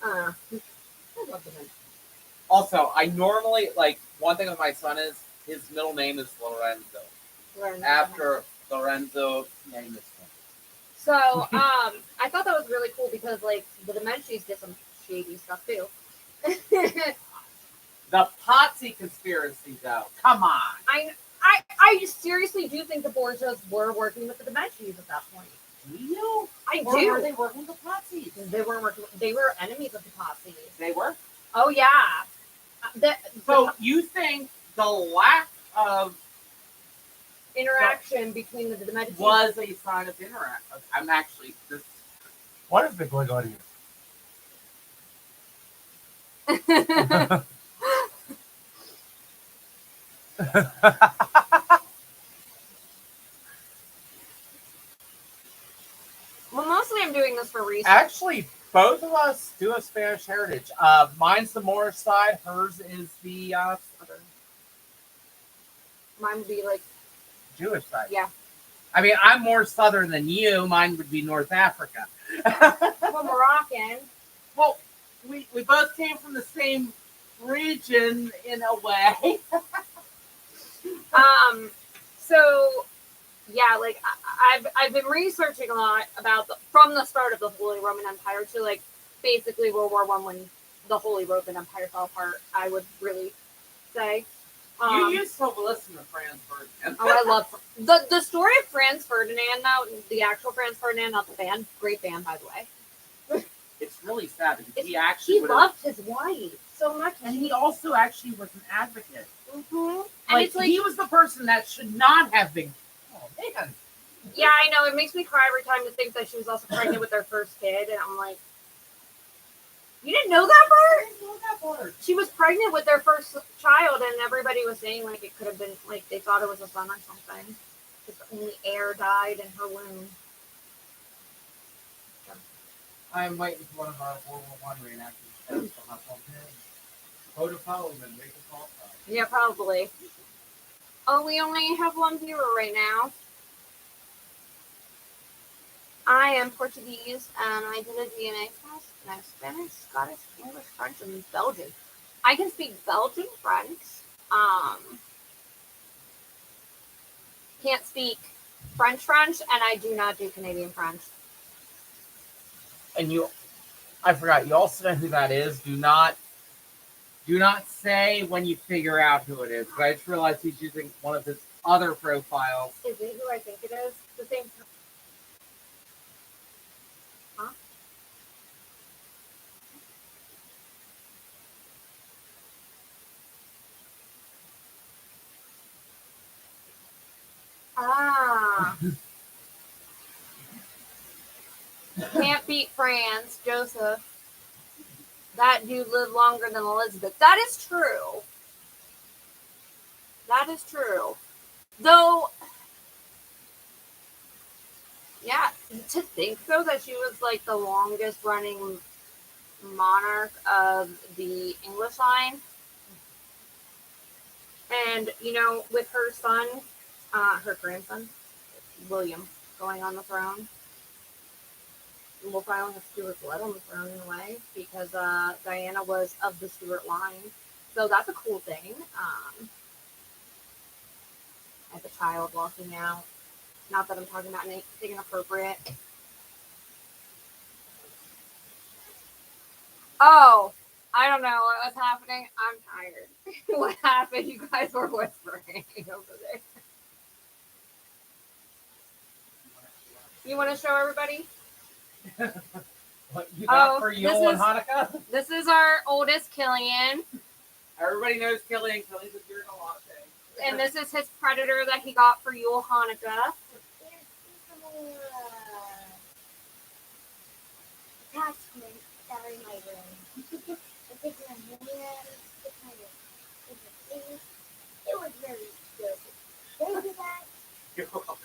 I love the Medici. Also, I normally like one thing with my son is his middle name is Lorenzo. After Lorenzo named his son. So, I thought that was really cool because, like, the Medicis did some shady stuff too. The Patsy conspiracy, though. Come on. I seriously do think the Borgias were working with the Medicis at that point. Do you? I or do. Were they working with the Patsies? They weren't working. They were enemies of the Patsies. They were? Oh yeah. So you think the lack of interaction between the Medicis was a sign of interaction? I'm actually this. What is going on here? Well, mostly I'm doing this for research. Actually, both of us do have Spanish heritage. Mine's the Moorish side. Hers is the Southern. Mine would be like Jewish side. Yeah. I mean, I'm more Southern than you. Mine would be North Africa. Well, Moroccan. Well, we both came from the same region in a way. So yeah, like I've been researching a lot about from the start of the Holy Roman Empire to like basically World War I when the Holy Roman Empire fell apart. I would really say. You used to listen to Franz Ferdinand. Oh, I love the story of Franz Ferdinand, though, the actual Franz Ferdinand, not the band. Great band, by the way. It's really sad because he loved his wife so much, and he also actually was an advocate. Mm-hmm. Like, he was the person that should not have been. Oh man. Yeah, I know. It makes me cry every time to think that she was also pregnant with their first kid, and I'm like, you didn't know that part? I didn't know that part. She was pregnant with their first child, and everybody was saying like it could have been like they thought it was a son or something. Because only air died in her womb. I'm waiting for one of our World War I reenactors to hop on here. Go to Parliament, make a call. Yeah, probably. Oh, we only have one viewer right now. I am Portuguese, and I did a DNA test, and I'm Spanish, Scottish, English, French, and Belgian. I can speak Belgian French. Can't speak French, and I do not do Canadian French. And I forgot, you also know who that is. Do not say when you figure out who it is. But I just realized he's using one of his other profiles. Is it who I think it is? The same. Huh? Ah. Can't beat France, Joseph. That dude lived longer than Elizabeth. That is true. That is true. Though, yeah, to think though that she was like the longest running monarch of the English line. And, you know, with her son, her grandson, William, going on the throne. We'll finally have Stuart blood on the throne in a way because Diana was of the Stuart line. So that's a cool thing. As a child walking out. Not that I'm talking about anything inappropriate. Oh, I don't know what was happening. I'm tired. What happened? You guys were whispering over there. You want to show everybody? What you got Oh, for this Yule and is- Hanukkah? This is our oldest Killian, Everybody knows Killian. Killian's a deer in a lot of things. and this is his predator that he got for Yule Hanukkah. Attachments that are in my room. I think my hands, the kind of face. It was very good. Thank you, that. You're welcome.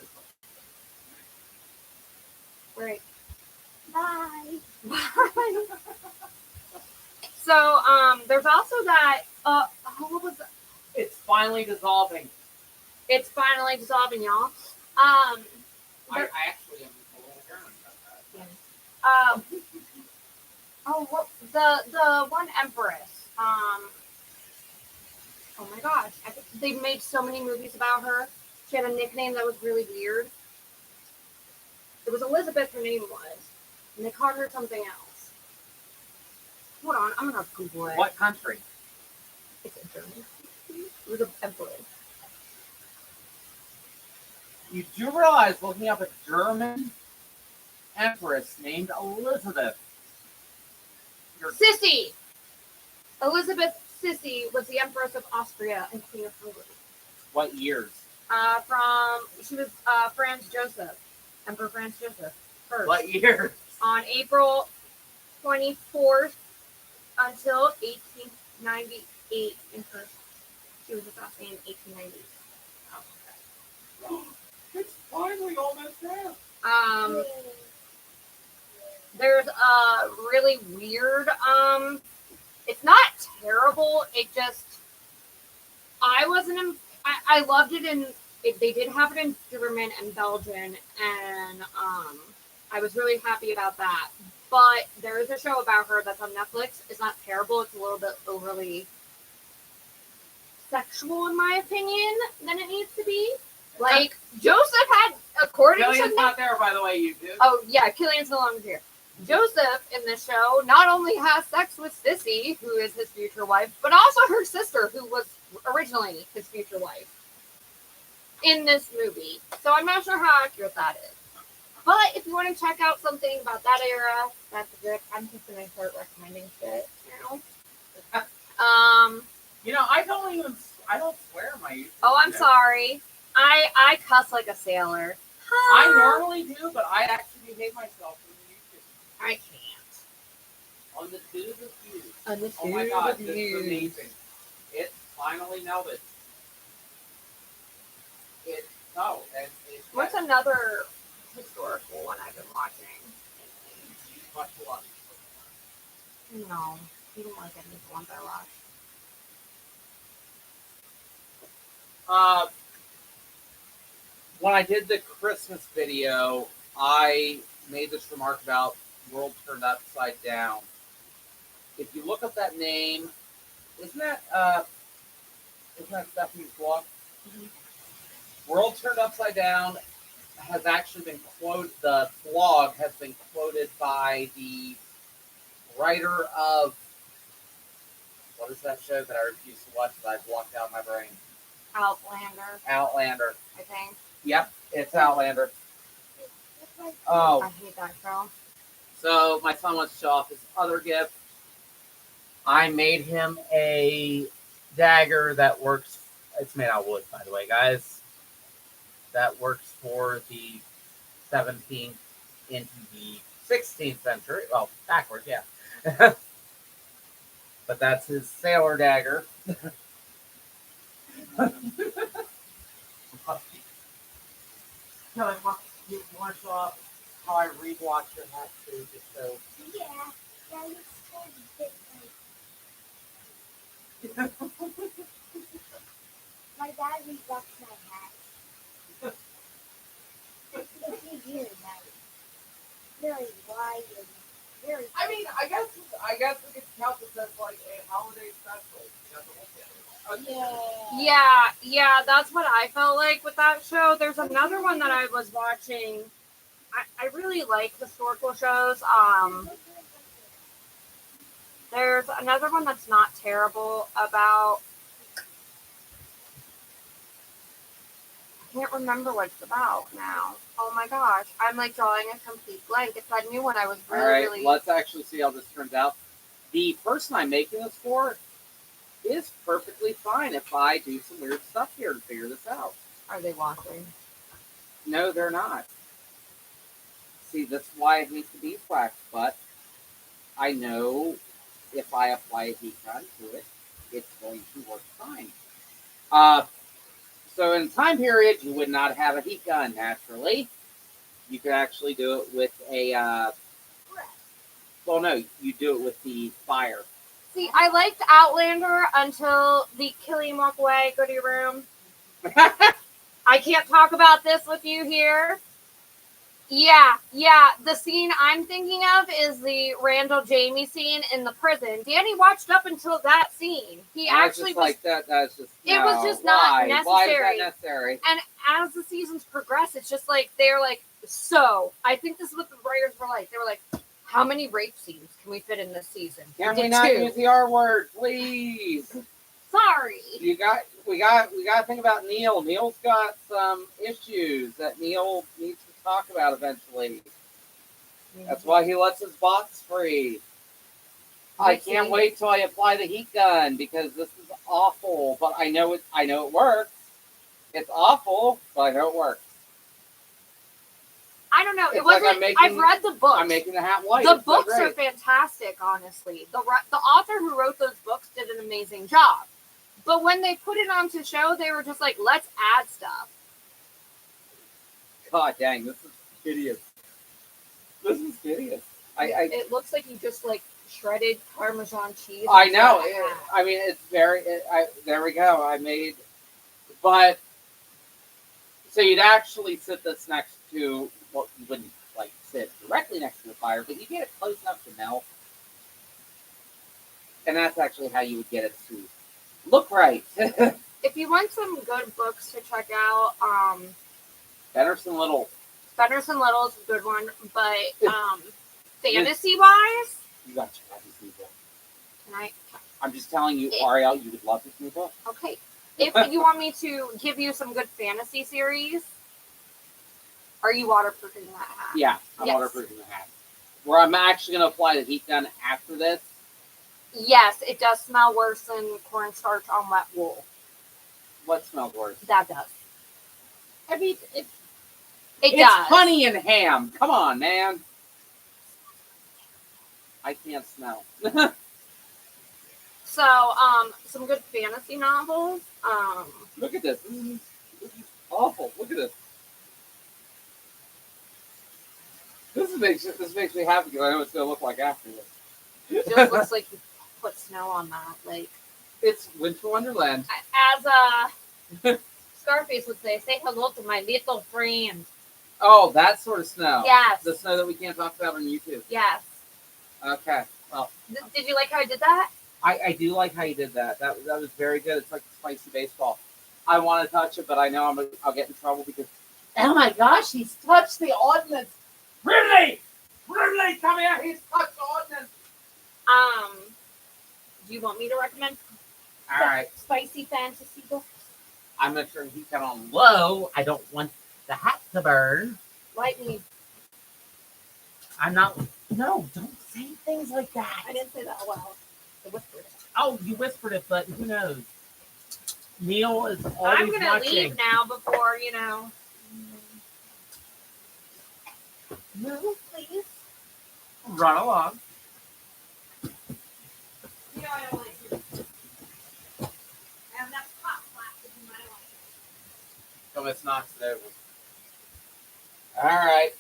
Right. Bye. So, there's also that. What was it? It's finally dissolving. It's finally dissolving, y'all. I actually am a little German about that. What the one empress. Oh my gosh, I think they made so many movies about her. She had a nickname that was really weird. It was Elizabeth, her name was, and they called her something else. Hold on, I'm gonna Google it. What country? It's in German. It was an emperor. You do realize, looking up a German empress named Elizabeth. Sissy. Elizabeth Sissy was the empress of Austria and queen of Hungary. What years? She was Franz Joseph, Emperor Franz Joseph first. What years? On April 24th until 1898 in person. She was assassinated in 1890. It's finally almost there. There's a really weird, it's not terrible, it just, I loved it they did have it in German and Belgian, and, I was really happy about that. But there is a show about her that's on Netflix. It's not terrible, it's a little bit overly sexual, in my opinion, than it needs to be. Like, Joseph had, according Killian's to... not there, by the way, you do. Oh, yeah, Killian's no longer here. Joseph in the show not only has sex with Sissy, who is his future wife, but also her sister, who was originally his future wife in this movie. So I'm not sure how accurate that is. But if you want to check out something about that era, that's good. I'm just going to start recommending shit now. You know, I don't swear in my YouTube. Oh, I'm videos. sorry. I cuss like a sailor. I normally do, but I actually behave myself in YouTube. I can't. On the tube of views. On the Oh my tube god, of this is views. amazing. It finally melted. What's another historical one I've been watching? You watch a lot. No, you don't like any of the ones I watch. When I did the Christmas video, I made this remark about World Turned Upside Down. If you look up that name, isn't that Stephanie's blog? Mm-hmm. World Turned Upside Down has actually been quoted. The blog has been quoted by the writer of what is that show that I refuse to watch that I blocked out of my brain? Outlander. I think. Yep, it's Outlander. I Oh, hate that show. so my son wants to show off his other gift. I made him a dagger that works. It's made out of wood, by the way, guys. That works for the 17th into the 16th century. Well, backwards, yeah. But that's his sailor dagger. Kelly, you want to show off how I reblocked your hat too, just so. Yeah, that looks so different. My dad reblocked my hat. It's really nice. Very wide and very. I mean, I guess we could count this as like a holiday special. Yeah, that's what I felt like with that show. There's another one that I was watching. I really like historical shows. There's another one that's not terrible about. I can't remember what it's about now. Oh my gosh, I'm like drawing a complete blank. It's that new one I was All really, right, really. let's actually see how this turns out. The person I'm making this for is perfectly fine if I do some weird stuff here to figure this out. Are they watching? No, they're not. See, that's why it needs to be beeswax, but I know if I apply a heat gun to it, it's going to work fine. So in time period, you would not have a heat gun naturally. You could actually do it with a, well, no, you do it with the fire. See, I liked Outlander until the Killian walk away. Go to your room. I can't talk about this with you here. Yeah. The scene I'm thinking of is the Randall Jamie scene in the prison. Danny watched up until that scene. He actually was like that. That's just it was just not necessary. Why is that necessary? And as the seasons progress, it's just like they're like, so I think this is what the writers were like. They were like, how many rape scenes can we fit in this season? Can we not use the R word, please? Sorry. We got to think about Neil. Neil's got some issues that Neil needs to talk about eventually. That's why he lets his box free. I can't wait till I apply the heat gun because this is awful. But I know it works. It's awful, but I know it works. I don't know. It's It wasn't. like I've read the books. I'm making the hat white. The It's books so are fantastic, honestly. The author who wrote those books did an amazing job. But when they put it onto show, they were just like, let's add stuff. God dang, this is hideous. This is hideous. It looks like you just like shredded Parmesan cheese. I know. I mean, it's very. There we go. I made, but so you'd actually sit this next to. Well, you wouldn't like sit directly next to the fire, but you get it close enough to melt, and that's actually how you would get it to look right. If you want some good books to check out, Benderson Little. Benderson Little is a good one, but fantasy wise, You got to have this new book. Can I'm just telling you, Ariel, you would love this new book. Okay. If you want me to give you some good fantasy series, are you waterproofing that hat? Yeah, I'm waterproofing the hat. Where I'm actually going to apply the heat gun after this. Yes, it does smell worse than cornstarch on wet wool. What smells worse? That does. I mean, It it's does. honey and ham. Come on, man. I can't smell. So, some good fantasy novels. Look at this. This is awful. Look at this. This makes me happy because I know what it's going to look like after this. It just looks like you put snow on that. Like It's Winter Wonderland. as Scarface would say hello to my little friend. Oh, that sort of snow. Yes. The snow that we can't talk about on YouTube. Yes. Okay. Well, Did you like how I did that? I do like how you did that. That was very good. It's like spicy baseball. I want to touch it, but I know I'll get in trouble because, oh my gosh, he's touched the ordnance. Ridley, come here. He's touched the ordnance. Do you want me to recommend All right. spicy fantasy books? I'm going to turn the heat gun on low. I don't want the hat to burn. Lightning. I'm not. No, don't say things like that. I didn't say that well. I whispered it. Oh, you whispered it, but who knows? Neil is always I'm gonna watching. leave now before you know. No, Please. run along. You know I don't like you. I have enough hot plastic in my life. So let's knock it over. All right.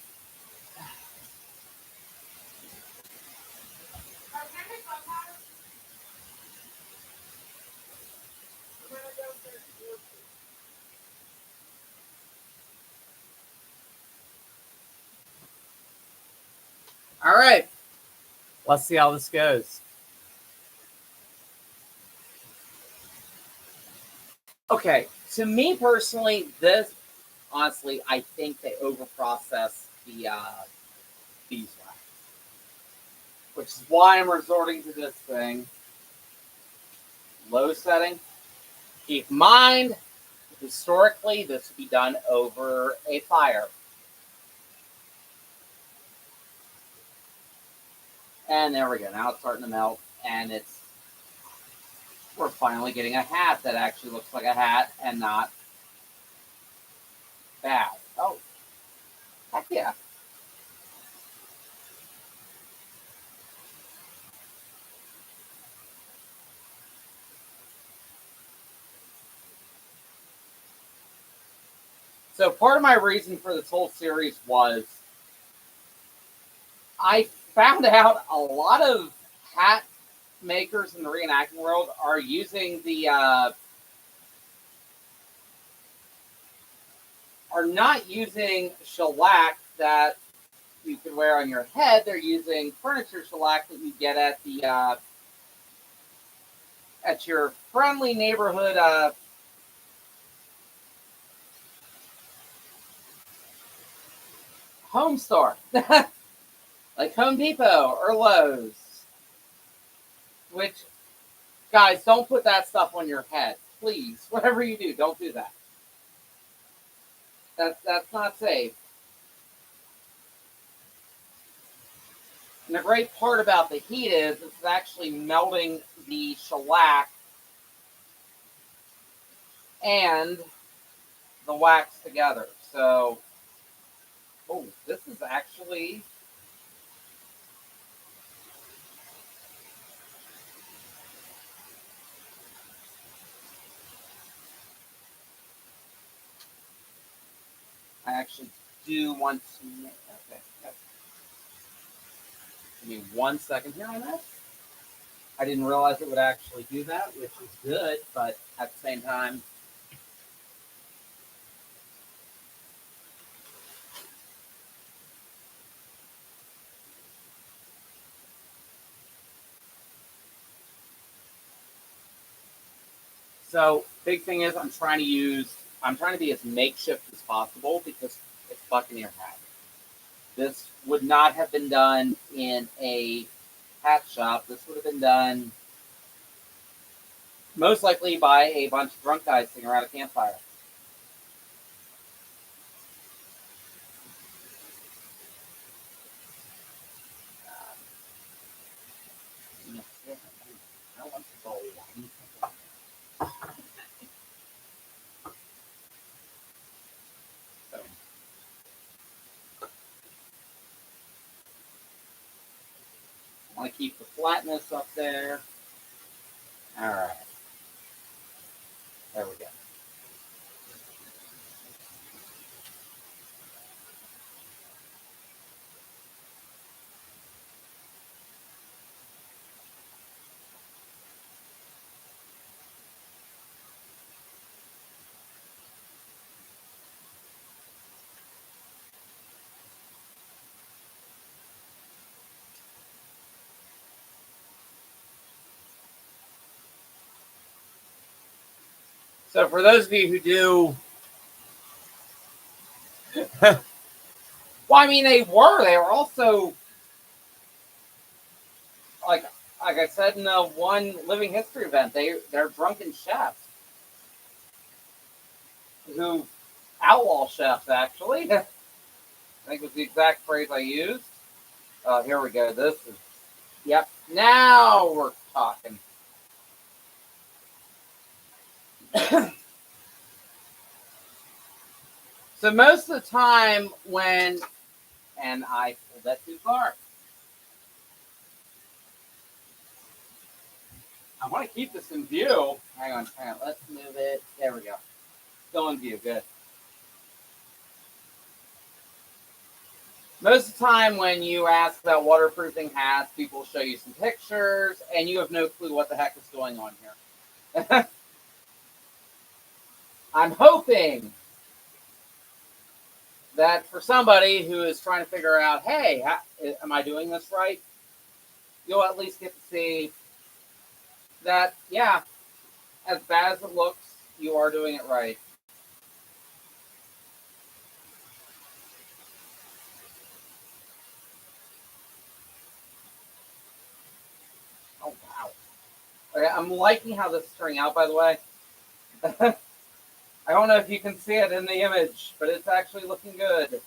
All right. Let's see how this goes. Okay, to me personally, this, honestly, I think they overprocess the beeswax, which is why I'm resorting to this thing. Low setting. Keep in mind, Historically, this would be done over a fire. And there we go. Now it's starting to melt, and we're finally getting a hat that actually looks like a hat and not bad. Oh, heck yeah. So part of my reason for this whole series was I found out a lot of hat makers in the reenacting world are using are not using shellac that you can wear on your head. They're using furniture shellac that you get at your friendly neighborhood home store, like Home Depot or Lowe's. Which, guys, don't put that stuff on your head, please. Whatever you do, don't do that. That's not safe. And the great part about the heat is it's actually melting the shellac and the wax together. So, oh, this is actually I actually do want to. Okay, give me 1 second here on that. I didn't realize it would actually do that, which is good, but at the same time, so big thing is I'm trying to be as makeshift as possible because it's Buccaneer Hat. This would not have been done in a hat shop. This would have been done most likely by a bunch of drunk guys sitting around a campfire. I want to go. So, I want to keep the flatness up there. All right. There we go. So for those of you who do, well, I mean, they were also like I said in the one Living History event, they're drunken chefs who outlaw chefs actually. I think was the exact phrase I used. Here we go. This is yep. Now we're talking. So most of the time when and I pulled that too far. I want to keep this in view. Hang on. Let's move it. There we go. Still in view. Good. Most of the time when you ask about waterproofing hats, people show you some pictures, and you have no clue what the heck is going on here. I'm hoping that for somebody who is trying to figure out, hey, am I doing this right? You'll at least get to see that, yeah, as bad as it looks, you are doing it right. Oh, wow. Okay, I'm liking how this is turning out, by the way. I don't know if you can see it in the image, but it's actually looking good.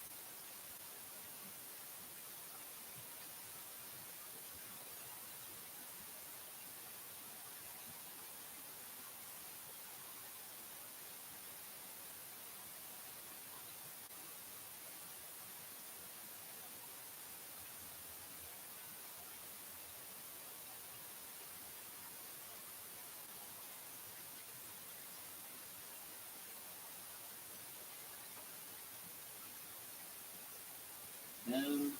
And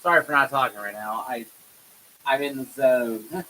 sorry for not talking right now. I'm in the zone.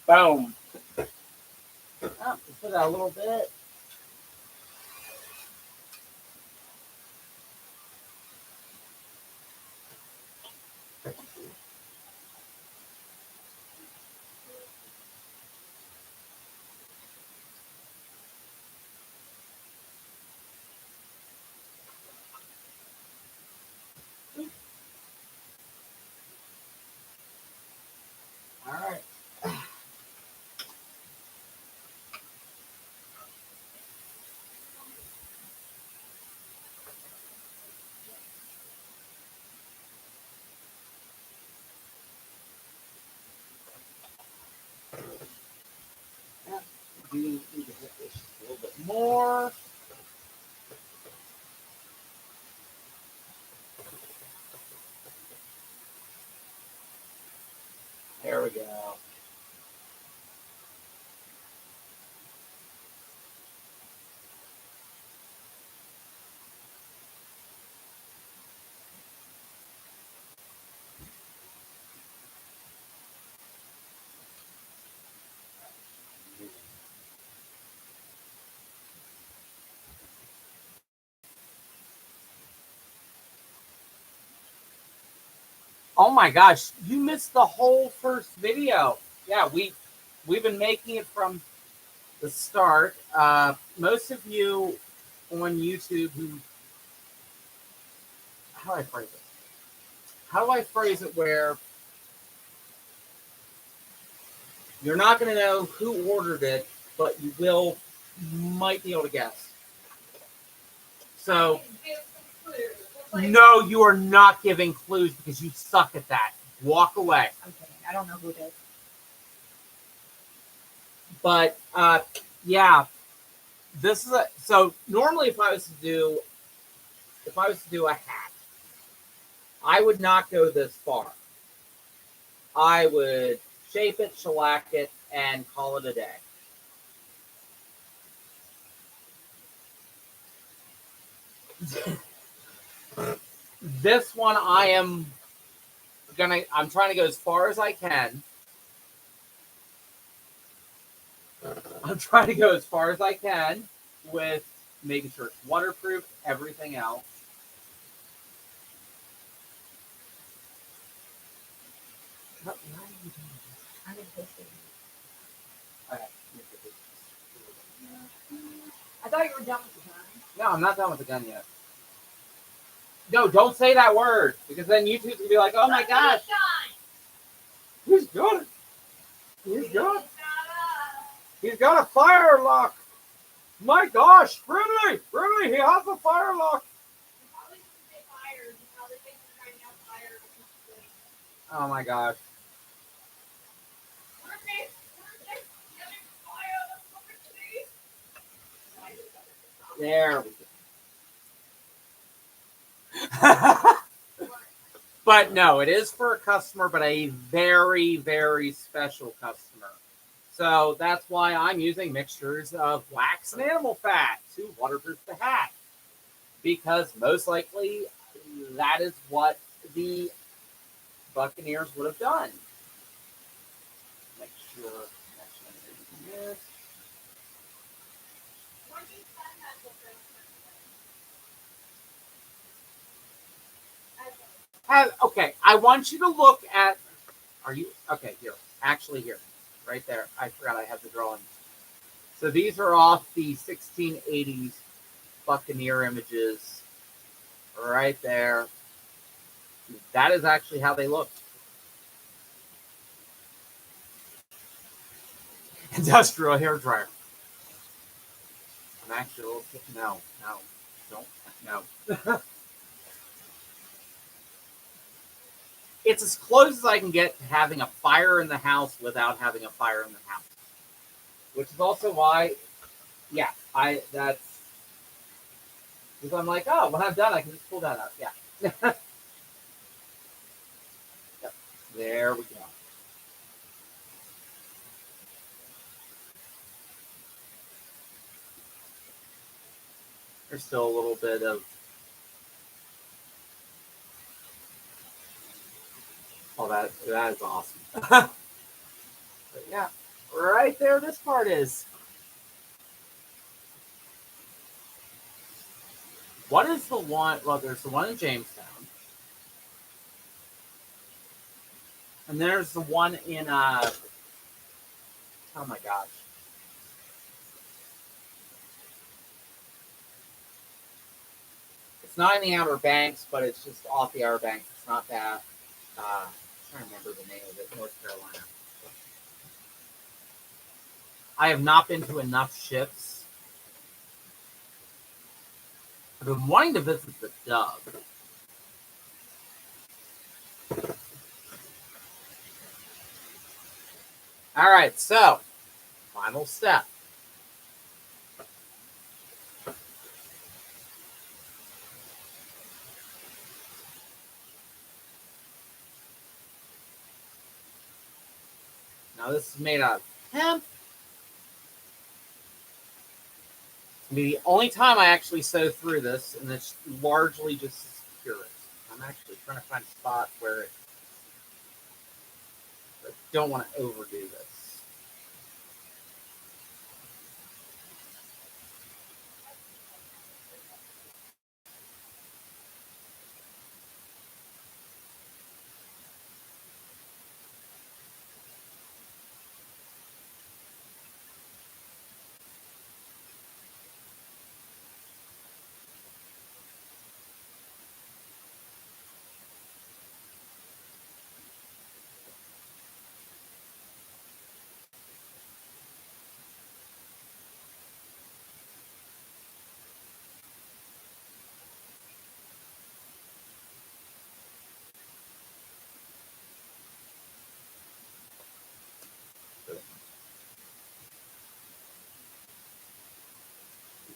Boom. Oh, just put out a little bit. All right. Yeah, we need to hit this a little bit more. Oh my gosh, you missed the whole first video. Yeah, we've been making it from the start. Most of you on YouTube who, how do I phrase it? How do I phrase it where you're not going to know who ordered it, but you might be able to guess. So, no, you are not giving clues because you suck at that. Walk away. I'm kidding. I don't know who it is. But yeah, this is so normally if I was to do a hat, I would not go this far. I would shape it, shellac it, and call it a day. This one I'm trying to go as far as I can. I'm trying to go as far as I can with making sure it's waterproof, everything else. What are you doing? I'm in history. Okay. I thought you were done with the gun. No, I'm not done with the gun yet. No, don't say that word because then YouTube's gonna be like, "Oh my gosh, he's got it. He's got a fire lock. My gosh, really, he has a fire lock." Oh my gosh. There we go. But no, it is for a customer, but a very, very special customer. So that's why I'm using mixtures of wax and animal fat to waterproof the hat. Because most likely that is what the Buccaneers would have done. Make sure everything is. Okay, I want you to look at. Are you okay? Here, actually, here, right there. I forgot I have the drawing. So these are off the 1680s Buccaneer images, right there. That is actually how they look. Industrial hair dryer. I'm actually a little. No, don't. No. It's as close as I can get to having a fire in the house without having a fire in the house. Which is also why, yeah, that's because I'm like, oh, when I'm done, I can just pull that out. Yeah. Yep. There we go. There's still a little bit of. Oh, that is awesome. But yeah, right there, this part is. What is the one? Well, there's the one in Jamestown. And there's the one in, oh my gosh. It's not in the Outer Banks, but it's just off the Outer Banks. It's not that. I'm trying to remember the name of it. North Carolina. I have not been to enough ships. I've been wanting to visit the Dove. All right, so final step. Now this is made out of hemp. It's gonna be the only time I actually sew through this, and it's largely just to secure it. I'm actually trying to find a spot where I don't want to overdo this.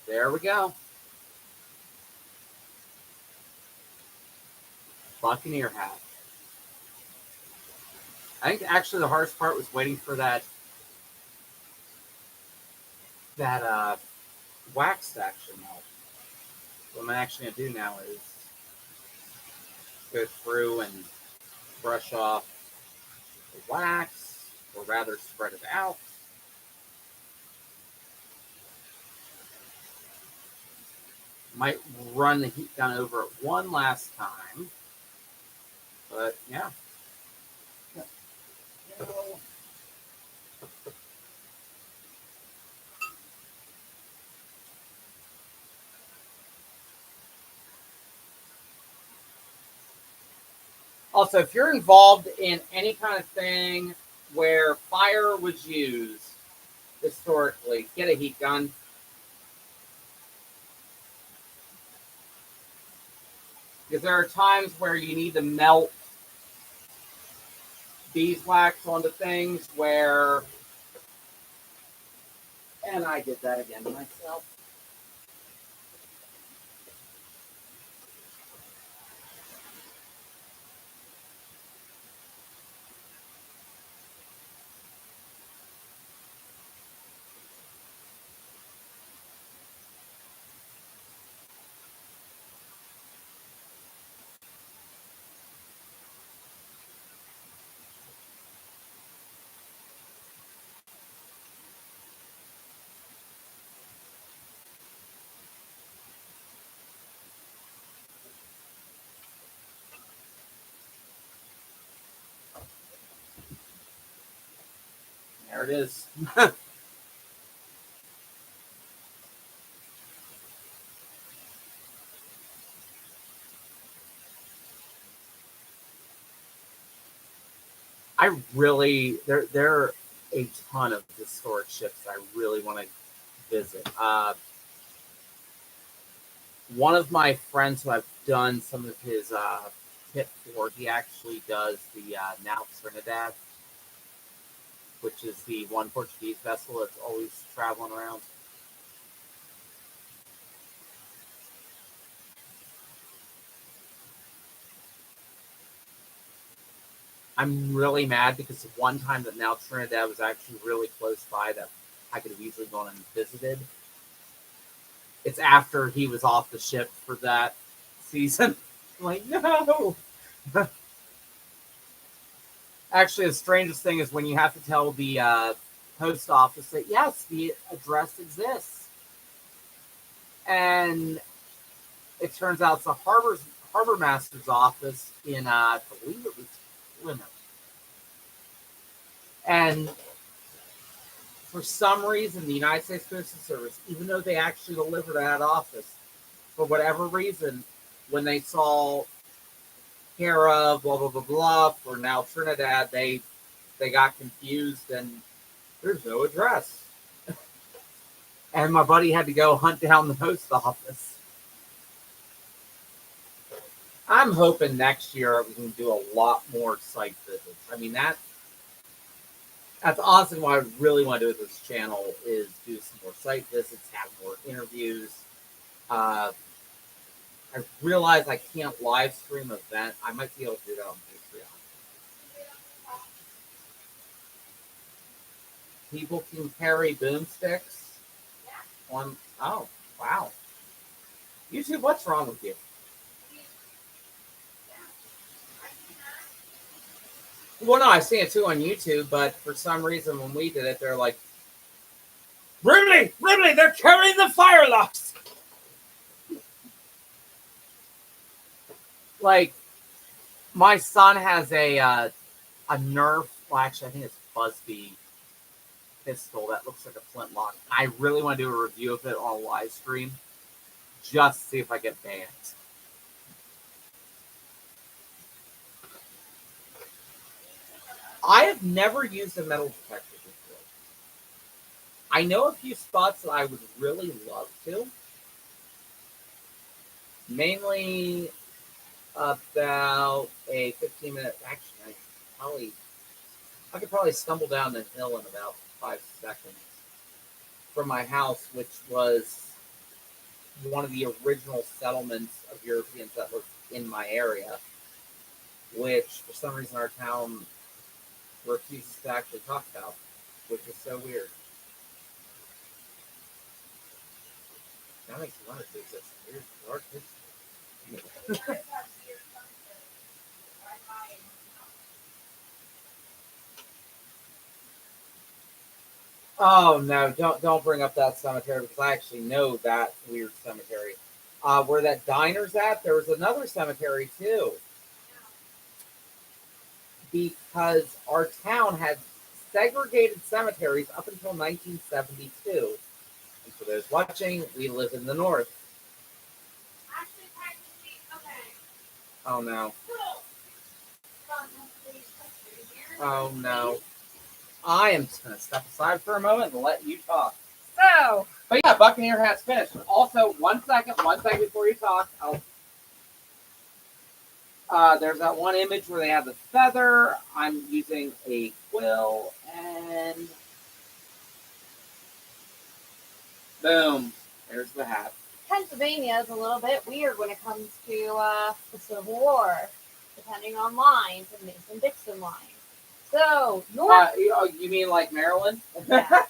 There we go. Buccaneer hat. I think actually the hardest part was waiting for that wax to actually melt. What I'm actually gonna do now is go through and brush off the wax, or rather spread it out. Might run the heat gun over it one last time, but yeah. Also, if you're involved in any kind of thing where fire was used historically, get a heat gun. Because there are times where you need to melt beeswax onto things where, and I did that again myself. There it is. I really there are a ton of historic ships I really want to visit. One of my friends who I've done some of his tip for, he actually does the now Trinidad, which is the one Portuguese vessel that's always traveling around. I'm really mad because the one time that now Trinidad was actually really close by that I could have easily gone and visited. It's after he was off the ship for that season. I'm like, no. Actually, the strangest thing is when you have to tell the post office that yes, the address exists, and it turns out it's the harbor master's office in I believe it was Plymouth. And for some reason, the United States Postal Service, even though they actually delivered at that office, for whatever reason, when they saw care of blah blah blah blah for now Trinidad, they got confused and there's no address. And my buddy had to go hunt down the post office. I'm hoping next year we can do a lot more site visits. I mean, that's honestly what I really want to do with this channel is do some more site visits, have more interviews. I realize I can't live stream event. I might be able to do that on Patreon. People can carry boomsticks on. Oh, wow. YouTube, what's wrong with you? Well, no, I've seen it too on YouTube, but for some reason when we did it, they're like, Rimley, they're carrying the firelocks. Like, my son has a Nerf, well, actually, I think it's Buzzbee pistol that looks like a flintlock. I really want to do a review of it on a live stream just to see if I get banned. I have never used a metal detector before. I know a few spots that I would really love to. Mainly about a 15-minute, actually, I could probably stumble down the hill in about 5 seconds from my house, which was one of the original settlements of European settlers in my area, which for some reason our town refuses to actually talk about, which is so weird. That makes me wonder if there's this weird dark history. Oh no! Don't bring up that cemetery because I actually know that weird cemetery. Where that diner's at, there was another cemetery too. Because our town had segregated cemeteries up until 1972. And for those watching, we live in the north. Actually, technically, okay. Oh no! So, Oh no! I am just gonna step aside for a moment and let you talk. But yeah, Buccaneer Hat's finished. Also, one second before you talk, there's that one image where they have the feather. I'm using a quill, and boom, there's the hat. Pennsylvania is a little bit weird when it comes to the Civil War, depending on lines and Mason-Dixon lines. So, York. You mean like Maryland? Yeah.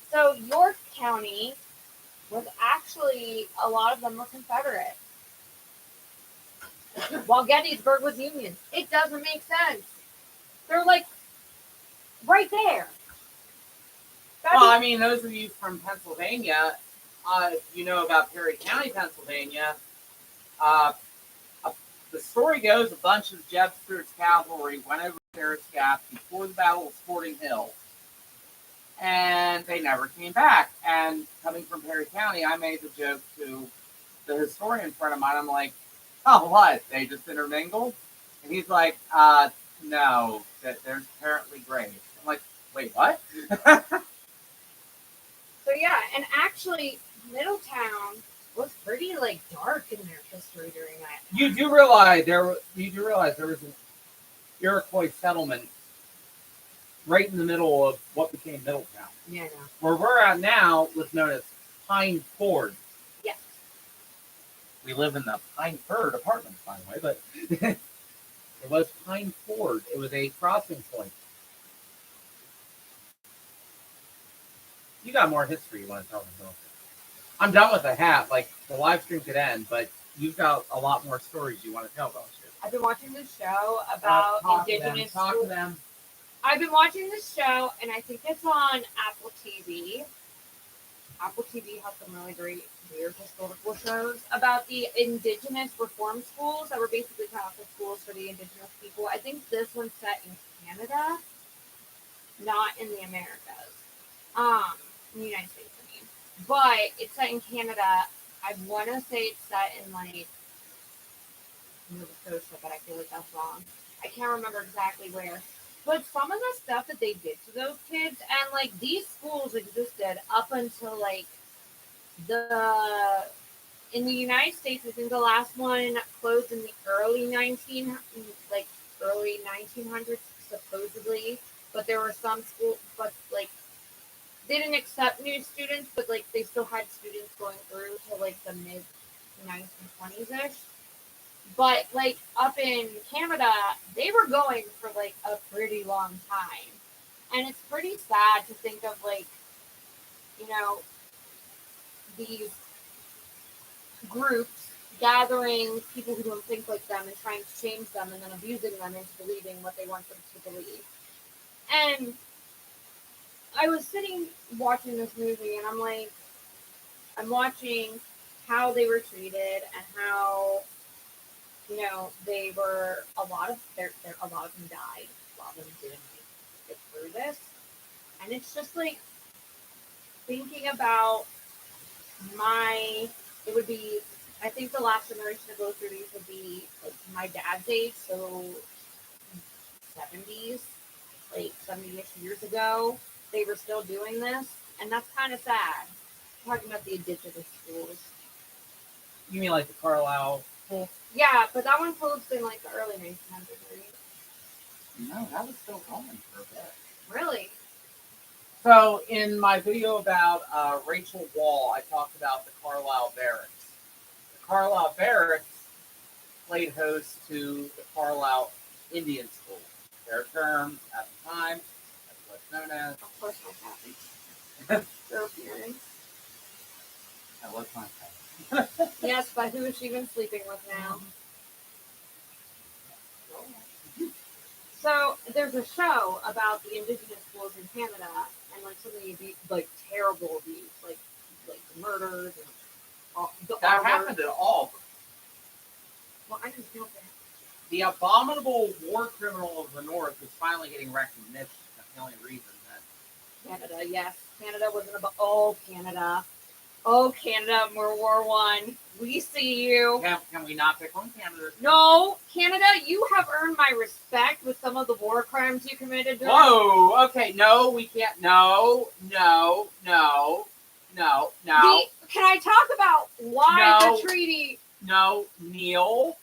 So York County was actually, a lot of them were Confederate, while Gettysburg was Union. It doesn't make sense. They're like right there. Well, I mean, those of you from Pennsylvania, you know about Perry County, Pennsylvania. The story goes a bunch of Jeb Stuart's cavalry went over Ferris Gap before the Battle of Sporting Hill, and they never came back. And coming from Perry County, I made the joke to the historian friend of mine. I'm like, oh, what? They just intermingled? And he's like, no, that there's apparently graves. I'm like, wait, what? So yeah, and actually, Middletown was pretty like dark in their history during that. You do realize there was an Iroquois settlement right in the middle of what became Middletown. Yeah, no. Where we're at now was known as Pine Ford. Yes. We live in the Pine Ford apartments, by the way, but it was Pine Ford. It was a crossing point. You got more history you want to tell me, Bill? I'm done with the hat. Like, the live stream could end, but you've got a lot more stories you want to tell, don't you? I've been watching this show about indigenous. Talk to them. I've been watching this show, and I think it's on Apple TV. Apple TV has some really great, weird historical shows about the indigenous reform schools that were basically kind of the schools for the indigenous people. I think this one's set in Canada, not in the Americas. In the United States, I mean. But it's set in Canada. I want to say it's set in, like, Nova Scotia, but I feel like that's wrong. I can't remember exactly where. But some of the stuff that they did to those kids, and, like, these schools existed up until, like, in the United States, I think the last one closed in the early 1900s, supposedly. But there were some schools, but, like, they didn't accept new students, but, like, they still had students going through to, like, the mid 1920s-ish. But, like, up in Canada, they were going for, like, a pretty long time. And it's pretty sad to think of, like, you know, these groups gathering people who don't think like them and trying to change them and then abusing them into believing what they want them to believe. And I was sitting watching this movie, and I'm like, I'm watching how they were treated and how, you know, they were a lot of them died. A lot of them didn't get through this, and it's just like thinking about it would be, I think the last generation to go through these would be like my dad's age, so 70s, like 70-ish years ago. They were still doing this, and that's kind of sad. I'm talking about the indigenous schools. You mean like the Carlisle school? Yeah, but that one closed in like the early 1900s, right? No, that was still going for a bit. Really? So in my video about Rachel Wall, I talked about the Carlisle Barracks. The Carlisle Barracks played host to the Carlisle Indian School. Their term at the time, that's what's known as. Of course that happened. Their appearance. That was my time. Yes, but who is she been sleeping with now? So there's a show about the indigenous schools in Canada and like some of the abuse, like terrible abuse, like murders and all, That happened at all. Well, I just know that. The abominable war criminal of the North is finally getting recognition. That's the only reason that. Canada, yes, Canada wasn't about. Oh, Canada, World War One. We see you. Can we not pick on Canada? No, Canada, you have earned my respect with some of the war crimes you committed. Whoa, okay, no, we can't. No. Can I talk about why No. the treaty? No, Neil.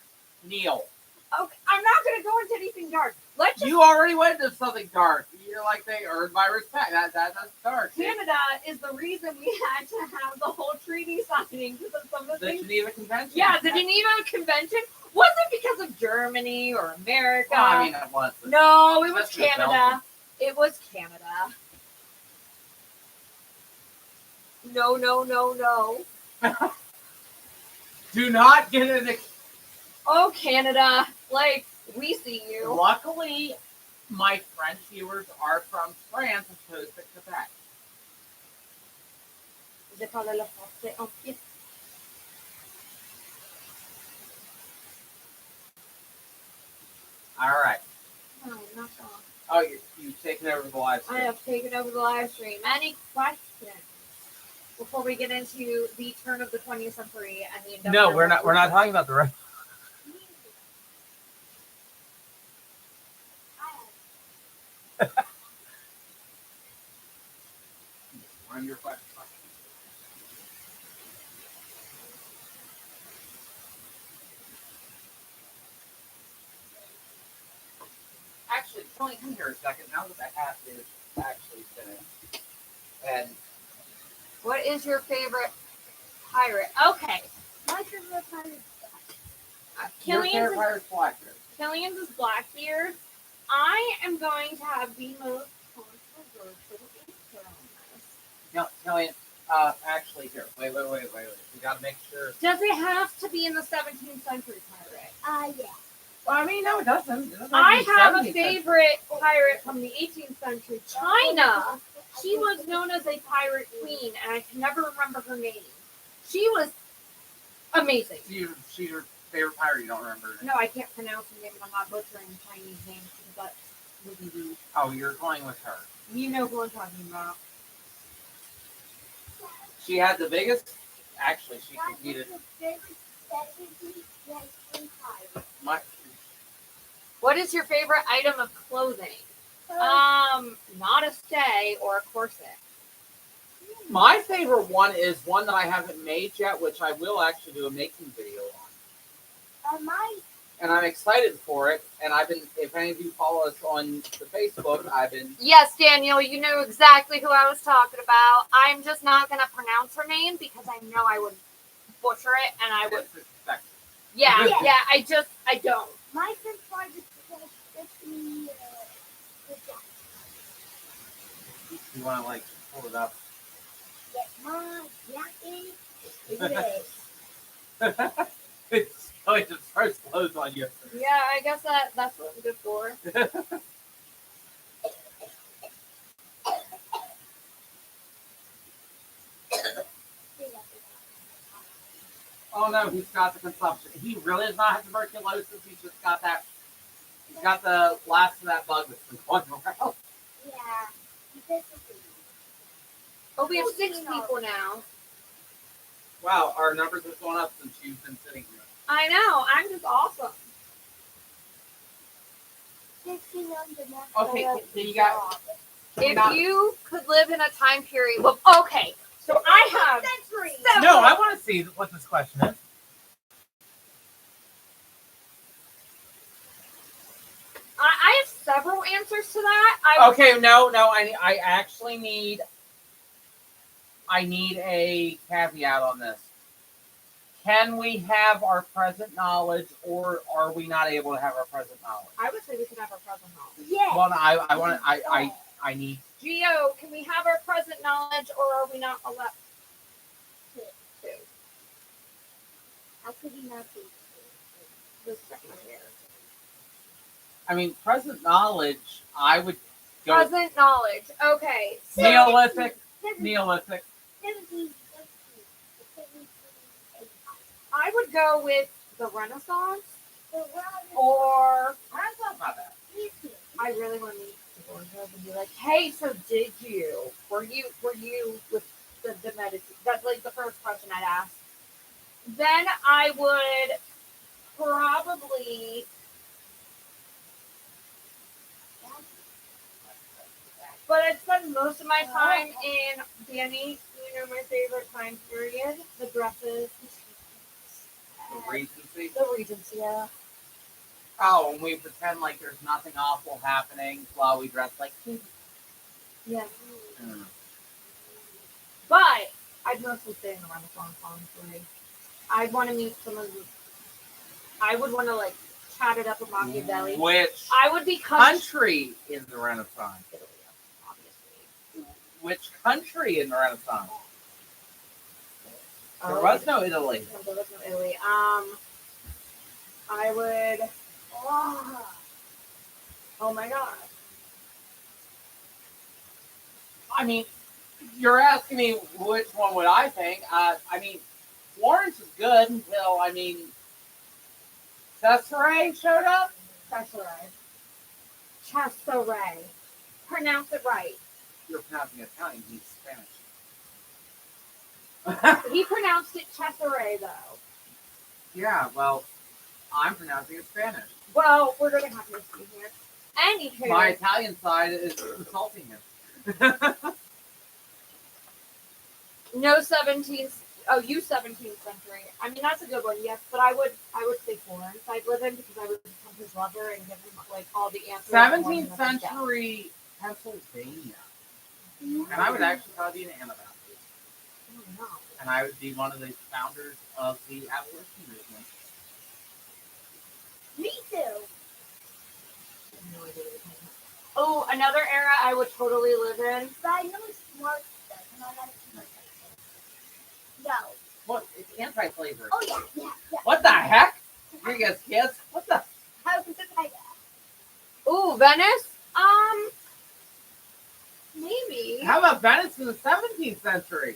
Okay, I'm not going to go into anything dark. Let's just. You already went into something dark. You're like, they earned my respect. That's dark. Canada is the reason we had to have the whole treaty signing because of some of the The things. Geneva Convention. Yeah, the Geneva Convention wasn't because of Germany or America. Well, I mean, it was. No, it was Especially Canada. Belgium. It was Canada. No. Do not get into. Oh, Canada. Like, we see you. Luckily, my French viewers are from France as opposed to Quebec. Je parle le français en pied. All right. No, not wrong. Oh, you've taken over the live I stream. have taken over the live stream. Any questions before we get into the turn of the 20th century and the No, industrial we're not revolution? talking about the right. Run your question. Actually, Tony, come here a second. Now that the hat is actually finished, and What is your favorite pirate? Okay. My favorite part is your Killian's favorite is, Pirate's Blackbeard. Killian's is Blackbeard. I am going to have the most controversial answer on this. Killian, actually, here. Wait. We gotta make sure. Does it have to be in the 17th century pirate? yeah. Well, I mean, no, it doesn't. It doesn't I to be have a 17th favorite pirate from the 18th century, China. She was known as a pirate queen, and I can never remember her name. She was amazing. century. She's your favorite pirate. You don't remember her name. No, I can't pronounce her name, and I'm not butchering Chinese names, but Oh, you're going with her. you know who I'm talking about. She had the biggest. Actually, she That competed. was the very 70s Western pirate. My, What is your favorite item of clothing? Not a stay or a corset. my favorite one is one that I haven't made yet, which I will actually do a making video on. My And I'm excited for it. And I've been, if any of you follow us on the Facebook, I've been. Yes, Daniel, you know exactly who I was talking about. I'm just not going to pronounce her name because I know I would butcher it, and I would. Yeah, I don't. my favorite part is the You want to like pull it up? Get my jacket is red. It's going to first close on you. Yeah, I guess that's what I'm good for. Oh no, he's got the consumption. He really does not have tuberculosis. He's just got that. He's got the last of that bug that's been going around. Yeah. Because of the Oh, we have 6 people now. Wow, our numbers have gone up since you've been sitting here. I know. I'm just awesome. 60 on the next Okay, level. so you got. If you could live in a time period, well, okay. So I have Century. No, I want to see what this question is. I have several answers to that. Okay, no. I actually need. I need a caveat on this. Can we have our present knowledge, or are we not able to have our present knowledge? I would say we can have our present knowledge. Yes. Well, I want. I need. Geo, can we have our present knowledge, or are we not allowed to? How could you not be? The second here. I mean, present knowledge. I would go Present knowledge. Okay. Neolithic. 17, Neolithic. 17, 17, I would go with the Renaissance, the world or That's not bad. is easy. I really want to meet people and be like, hey, so did you? Were you with the Medici? That's like the first question I'd ask. Then I would probably, but I'd spend most of my time in Danny. You know my favorite time period, the dresses, Recency. the Regency era. Oh, and we pretend like there's nothing awful happening while we dress like kids. Yeah. Mm. But I'd mostly stay in the Renaissance, honestly. I'd want to meet some of the. I would want to like chat it up with Machiavelli. Which I would be country in the Renaissance? Italy, obviously. Which country in the Renaissance? There Oh, was no Italy. no, there was no Italy. I would. Oh my god. I mean, you're asking me which one would I think. I mean, Florence is good until, Cesare showed up. Cesare. Cesare. Pronounce it right. You're pronouncing Italian, he's Spanish. He pronounced it Cesare though. Yeah, well, I'm pronouncing it Spanish. Well, we're gonna have to see here. Anywho. My Italian side is insulting him. No 17th. Oh, you 17th century. I mean, that's a good one, yes. But I would say Florence. I'd live in because I would become his lover and give him like all the answers. 17th century Pennsylvania. And I would actually probably be an Anabaptist. Oh, no. And I would be one of the founders of the abolition movement. Me too. Oh, another era I would totally live in. But I know it's smart stuff, and I like smart stuff. No. What? It's anti-slavery. Oh yeah, yeah, yeah. What the heck? You guys kids? What the? How could I that? Ooh, Venice? Maybe. How about Venice in the 17th century?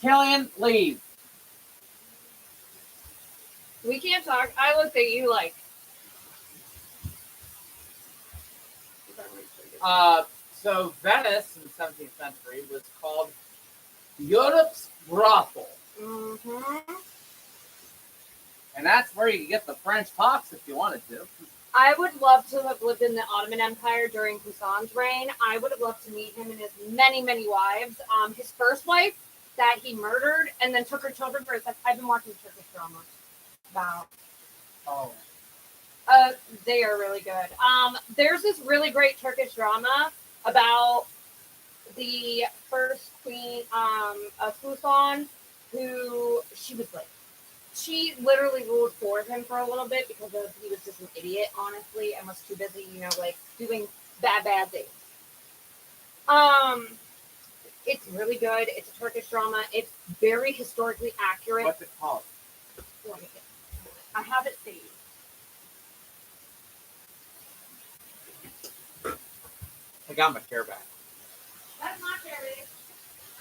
Killian, leave. We can't talk. I looked at you like. So Venice in the 17th century was called Europe's brothel. Mm-hmm. And that's where you could get the French pox if you wanted to. I would love to have lived in the Ottoman Empire during Hussein's reign. I would have loved to meet him and his many, many wives. His first wife that he murdered and then took her children for his. I've been watching Turkish drama about. Oh. They are really good. There's this really great Turkish drama about the first queen of Husain, who she literally ruled for him for a little bit because he was just an idiot, honestly, and was too busy, doing bad things. It's really good. It's a Turkish drama. It's very historically accurate. What's it called? I have it saved. I got my chair back. That's my cherry.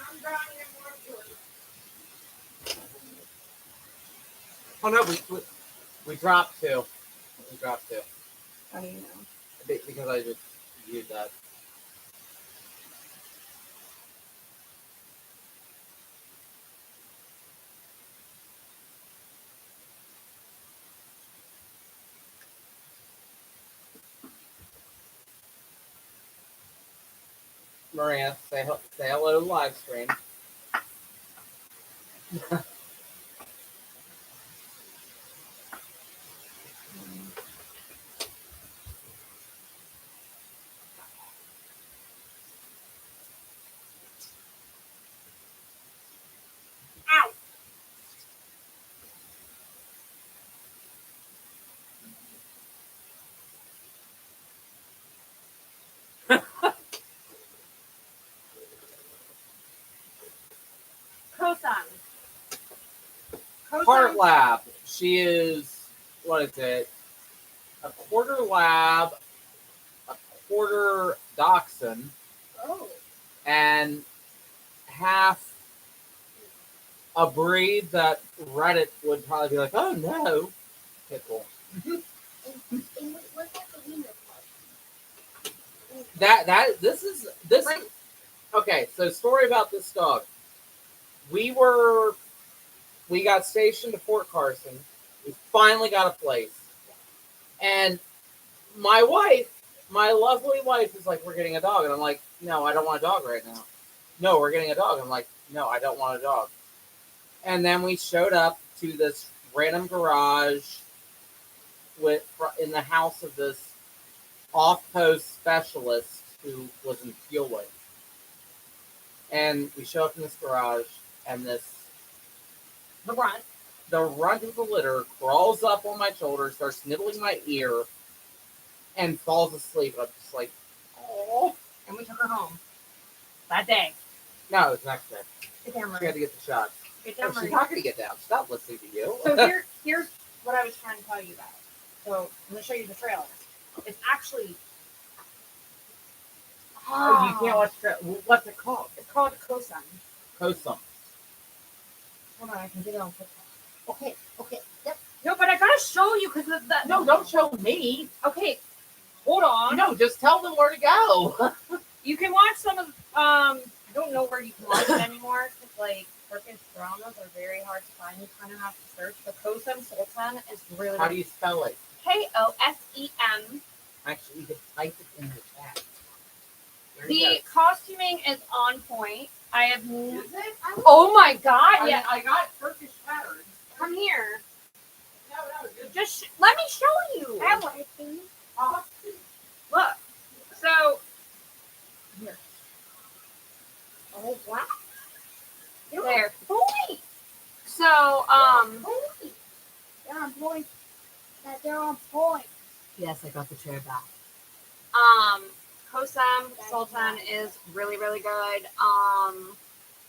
I'm drawing it more yours. Oh no, we dropped two. We dropped two. How do you know? Because I just used that. Maria, say hello to live stream. part lab. She is, what is it? A quarter lab, a quarter dachshund, Oh. and half a breed that Reddit would probably be like, oh no, pickle. And what's like the wiener part? This okay. So story about this dog. We got stationed to Fort Carson. We finally got a place, and my lovely wife, is like, we're getting a dog, and I'm like, no, I don't want a dog right now. No, we're getting a dog. I'm like, no, I don't want a dog. And then we showed up to this random garage in the house of this off-post specialist who was in Fuelway. And we show up in this garage, and the runt of the litter crawls up on my shoulder, starts nibbling my ear, and falls asleep. I'm just like, oh. And we took her home that day. No, it was next day. Get down, She Marie. had to get the shots. Get down, She's Marie. not going to get down. She's not listening to you. So here's what I was trying to tell you about. So I'm gonna show you the trailer. It's actually Oh, you can't watch the. What's it called? it's called Kosam. Kosam. Hold on, I can get it on TikTok. Okay. Yep. No, but I gotta show you because of that. No, don't show me. Okay, hold on. No, just tell them where to go. You can watch some of. I don't know where you can watch it anymore because like Turkish dramas are very hard to find. You kind of have to search. But Kosam Sultan is really. How do you spell it? Kosem. Actually, you can type it in the chat. There The you costuming is on point. I have. go. Is it? Oh my god! Yeah, I got Turkish patterns. come here. No, just Just let me show you. I want to see. costume. Look. So Oh, wow. there. Boy. So Boy. They're on point. They're on point. Yes, I got the chair back. Kosam Sultan is really, really good.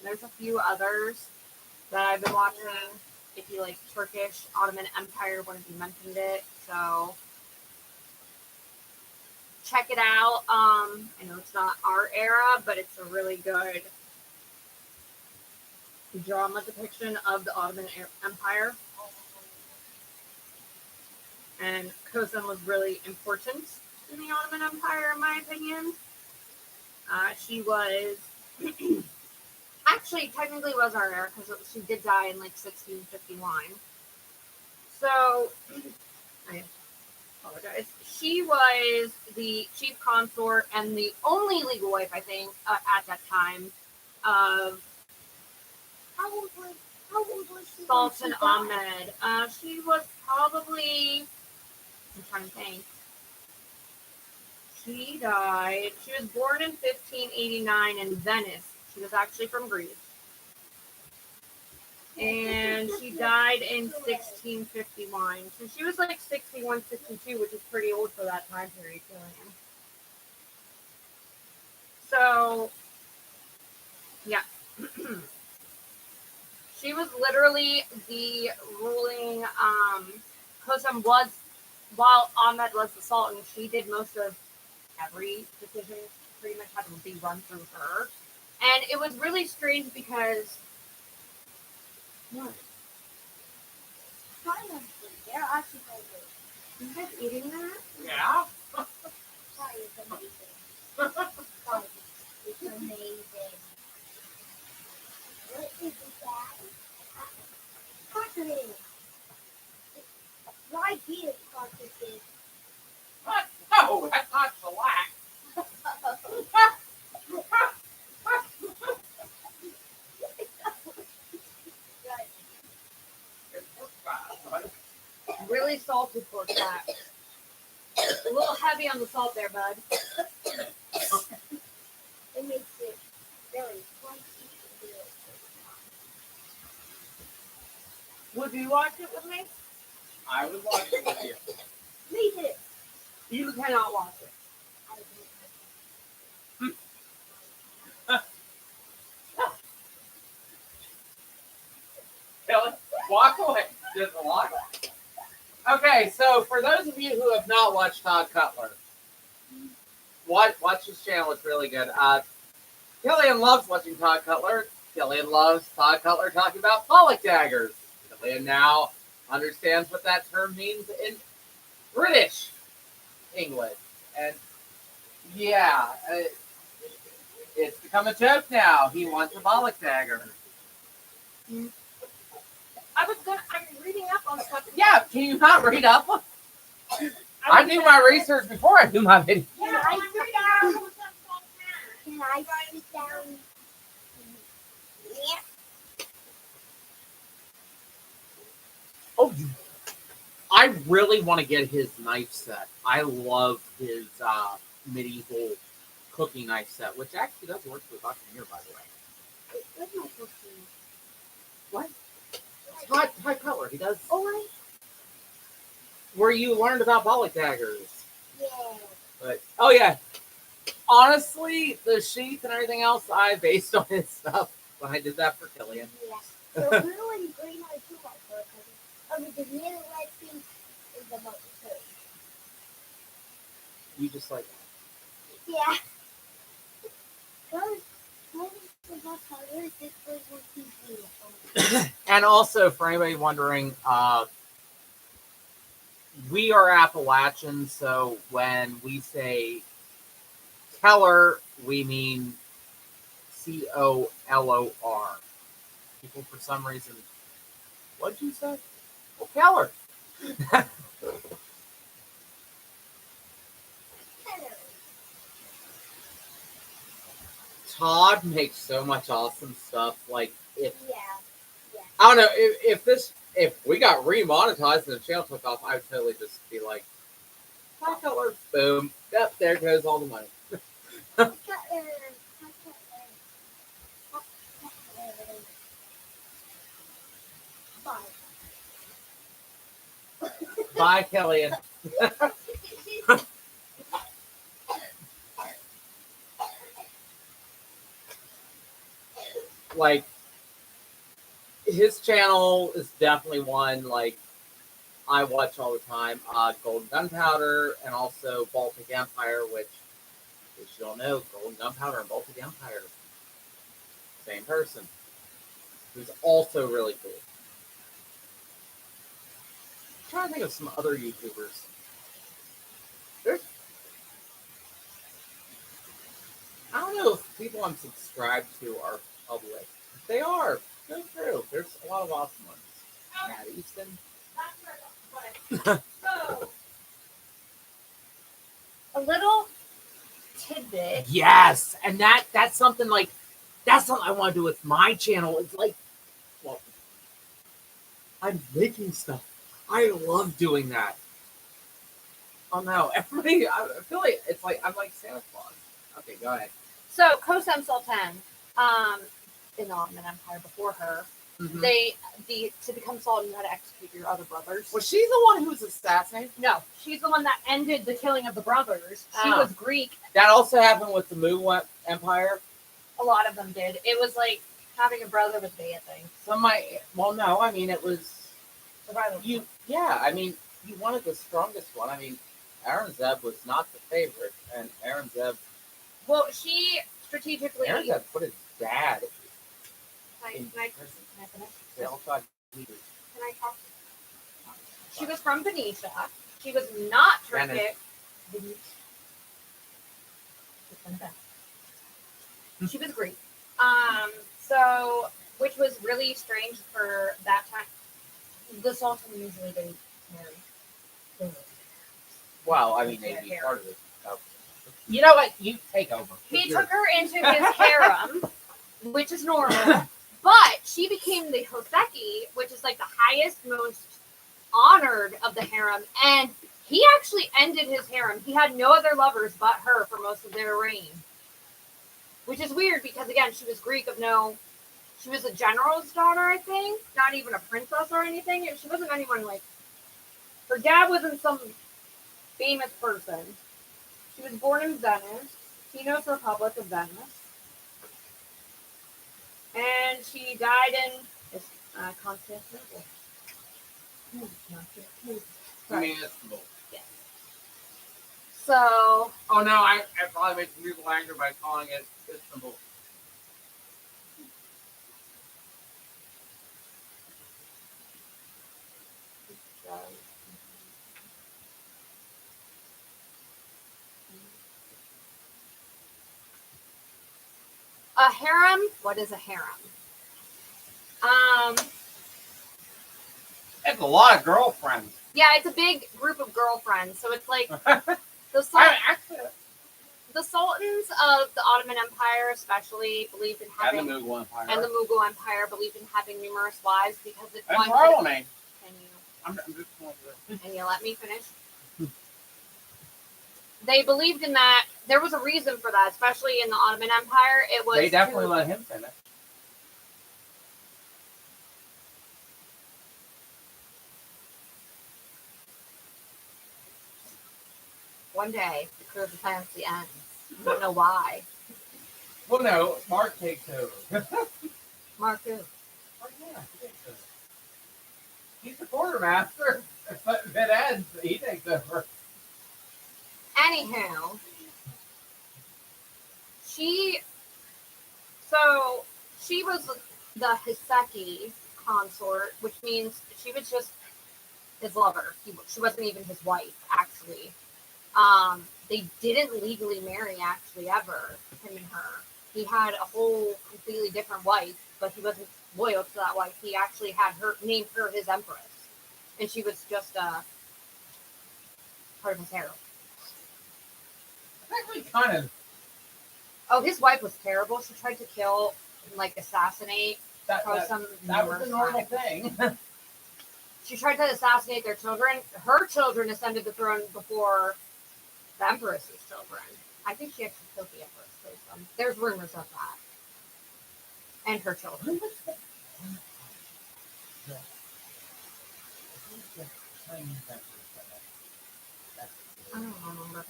There's a few others that I've been watching. If you like Turkish, Ottoman Empire, one of you mentioned it. So check it out. I know it's not our era, but it's a really good drama depiction of the Ottoman Empire. And Kosam was really important in the Ottoman Empire, in my opinion. She was actually technically was our era because she did die in like 1651. So I apologize. She was the chief consort and the only legal wife, I think, at that time of How old was she? Sultan Ahmed. She was probably, I'm trying to think. She died. She was born in 1589 in Venice. She was actually from Greece. And she died in 1651. So she was like 61, 62, which is pretty old for that time period. So, yeah. She was literally the ruling, Kosam was, while Ahmed was the Sultan, she did most of every decision, pretty much had to be run through her. And it was really strange because, what? They're actually very good. You guys eating that? Yeah. Pie is amazing. Pie is amazing. What is it, Dad? Cartridge. Right here, cartridges. What? No, that's not shellac. Really salty pork fat. A little heavy on the salt there, bud. It makes it very crunchy and delicious. Would you watch it with me? I would watch it with you. Me too. You cannot watch it. Kelly, walk Wait, just a lot. Okay, so for those of you who have not watched Todd Cutler, watch his channel. It's really good. Killian loves watching Todd Cutler. Killian loves Todd Cutler talking about Pollock daggers. Killian now understands what that term means in British English. And yeah, it's become a joke now. He wants a Pollock dagger. I'm reading up on stuff. Yeah, can you not read up? I do my research before I do my video. Can I sit down? Yeah. Oh, I really want to get his knife set. I love his medieval cooking knife set, which actually does work for Buccaneer, by the way. Where's my cookie? What? High Cutler. He does Oh, where you learned about Pollock daggers. yeah. But oh yeah, honestly, the sheath and everything else I based on his stuff when I did that for Killian. Yeah. So blue and green are too much for it. Okay, the middle red pink is the most good. You just like Yeah. Colors is not colors, this was what you that. And also, for anybody wondering, we are Appalachian, so when we say Keller, we mean Collor. People, for some reason, what'd you say? Oh, Keller. Todd makes so much awesome stuff. Like if Yeah. I don't know if we got remonetized and the channel took off, I would totally just be like, Todd Cutler, boom, yep, there goes all the money. Bye, Kellyanne. Like his channel is definitely one like I watch all the time. Golden Gunpowder and also Baltic Empire, which as you all know, Golden Gunpowder and Baltic Empire, same person. Who's also really cool. I'm trying to think of some other YouTubers. There's I don't know if people I'm subscribed to are public. If they are, go through. There's a lot of awesome ones. Matt Easton. So, a little tidbit. Yes, and that's something like that's something I want to do with my channel. It's like, well, I'm making stuff. I love doing that. Oh no, everybody! I feel like it's like I'm like Santa Claus. Okay, go ahead. So, Kosem Sultan, in the Ottoman Empire before her, Mhm. to become Sultan, you had to execute your other brothers. Was she the one who was assassinated? No, she's the one that ended the killing of the brothers. She Oh. was Greek. That also happened with the Mu Empire. A lot of them did. It was like having a brother was a bad thing. Well, no, I mean it was Survival. you. Yeah, I mean you wanted the strongest one. I mean, Aurangzeb was not the favorite, and Aurangzeb Well, she strategically. Aurangzeb put his dad in Can I prison. finish? They all thought he was. Can I talk? She was from Venetia. She was not Turkic. She was Greek. So, which was really strange for that time. The Sultan usually didn't marry. Well, I mean, they'd be part of it. Oh. You know what? You take over. He took her into his harem, which is normal. But she became the Hoseki, which is like the highest, most honored of the harem. And he actually ended his harem. He had no other lovers but her for most of their reign. Which is weird because, again, she was Greek of no... She was a general's daughter, I think. Not even a princess or anything. She wasn't anyone like... Her dad wasn't some famous person. She was born in Venice. Tino's Republic of Venice. And she died in Constantinople. Right. Municipal. So Oh no, I probably made some people angry by calling it Istanbul. a harem. What is a harem? Um, It's a lot of girlfriends. yeah, it's a big group of girlfriends. So it's like the Actually, the sultans of the Ottoman Empire, especially, believed in and having the Mughal Empire. and the Mughal Empire believed in having numerous wives because it And wanted. Parliament. Can you I'm just going to. and you let me finish? They believed in that. There was a reason for that, especially in the Ottoman Empire. It was They definitely to, let him finish. one day the career of the fantasy ends. You don't know why. Well, no, Mark takes over. Mark who? Oh, yeah, he takes over. He's the quartermaster. If it ends, he takes over. Anywho, she she was the Hiseki consort, which means she was just his lover. She wasn't even his wife, actually. They didn't legally marry, actually, ever, him and her. He had a whole completely different wife, but he wasn't loyal to that wife. He actually had her named her his empress, and she was just part of his harem. Actually, kind of. Oh, his wife was terrible. She tried to kill, like, assassinate That was numerous the normal times. thing. She tried to assassinate their children. Her children ascended the throne before the empress's children. I think she actually killed the empress. There's rumors of that. And her children. I don't remember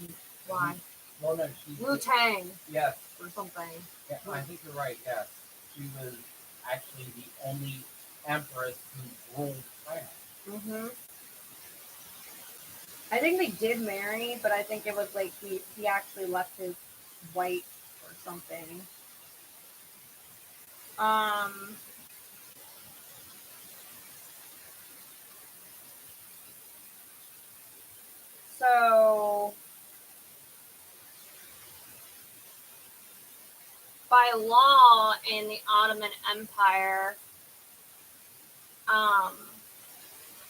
why. Well, no, she. Wu Tang Yes. or something. Yeah, I think you're right. Yes, she was actually the only empress who ruled France. Mm-hmm. I think they did marry, but I think it was like he actually left his wife or something. So by law in the Ottoman Empire, a,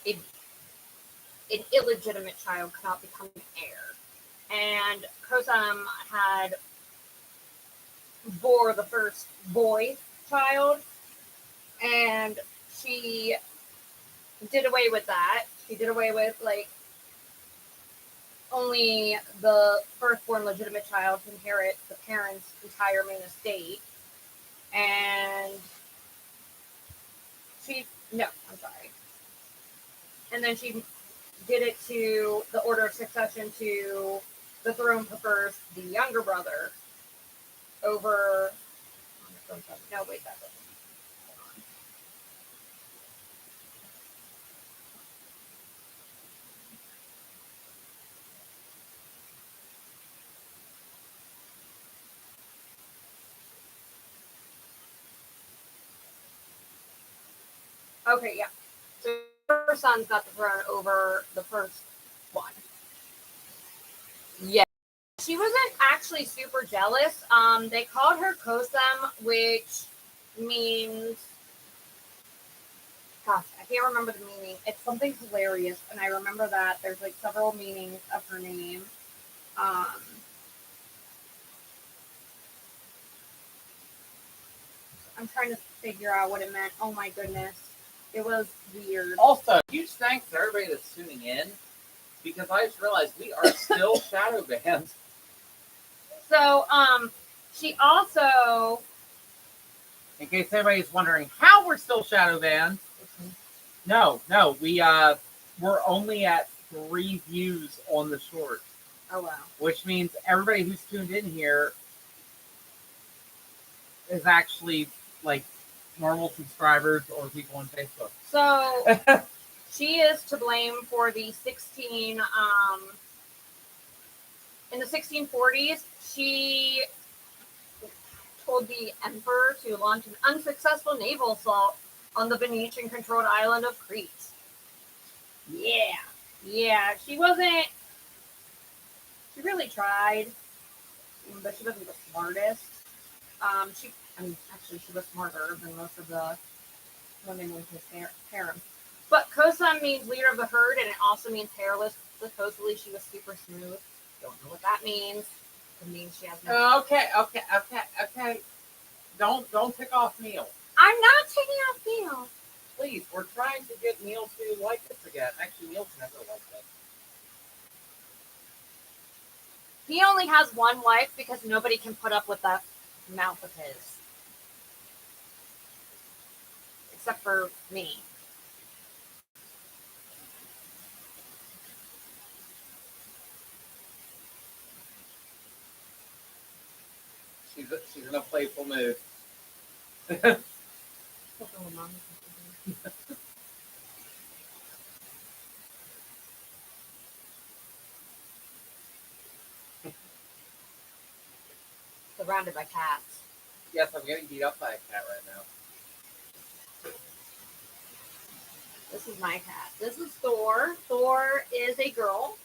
an illegitimate child cannot become an heir. And Kosam had bore the first boy child, and she did away with that. She did away with, like, only the firstborn legitimate child to inherit the parents' entire main estate. And I'm sorry. And then she did it to the order of succession to the throne prefers the younger brother over. No, wait, that doesn't. Okay, yeah. So her son's got the throne over the first one. Yeah. She wasn't actually super jealous. They called her Kosem, which means, gosh, I can't remember the meaning. It's something hilarious, and I remember that there's like several meanings of her name. I'm trying to figure out what it meant. Oh my goodness. It was weird. Also, huge thanks to everybody that's tuning in, because I just realized we are still shadow banned. So, she also, In case anybody's wondering how we're still shadow banned, no, we're only at 3 views on the short. oh wow. Which means everybody who's tuned in here is actually like normal subscribers or people on Facebook. So She is to blame for the in the 1640s. She told the emperor to launch an unsuccessful naval assault on the Venetian-controlled island of Crete. Yeah, she wasn't. She really tried, but she wasn't the smartest. Actually, she was smarter than most of the women in his harem. But Kosa means leader of the herd, and it also means hairless. Supposedly, she was super smooth. Don't know what that means. It means she has no. Okay. Don't pick off Neil. I'm not taking off Neil. Please, we're trying to get Neil to like this again. Actually, Neil's never liked it. He only has one wife because nobody can put up with that mouth of his. Except for me. She's in a playful mood. Surrounded by cats. Yes, I'm getting beat up by a cat right now. This is my cat. This is Thor. Thor is a girl.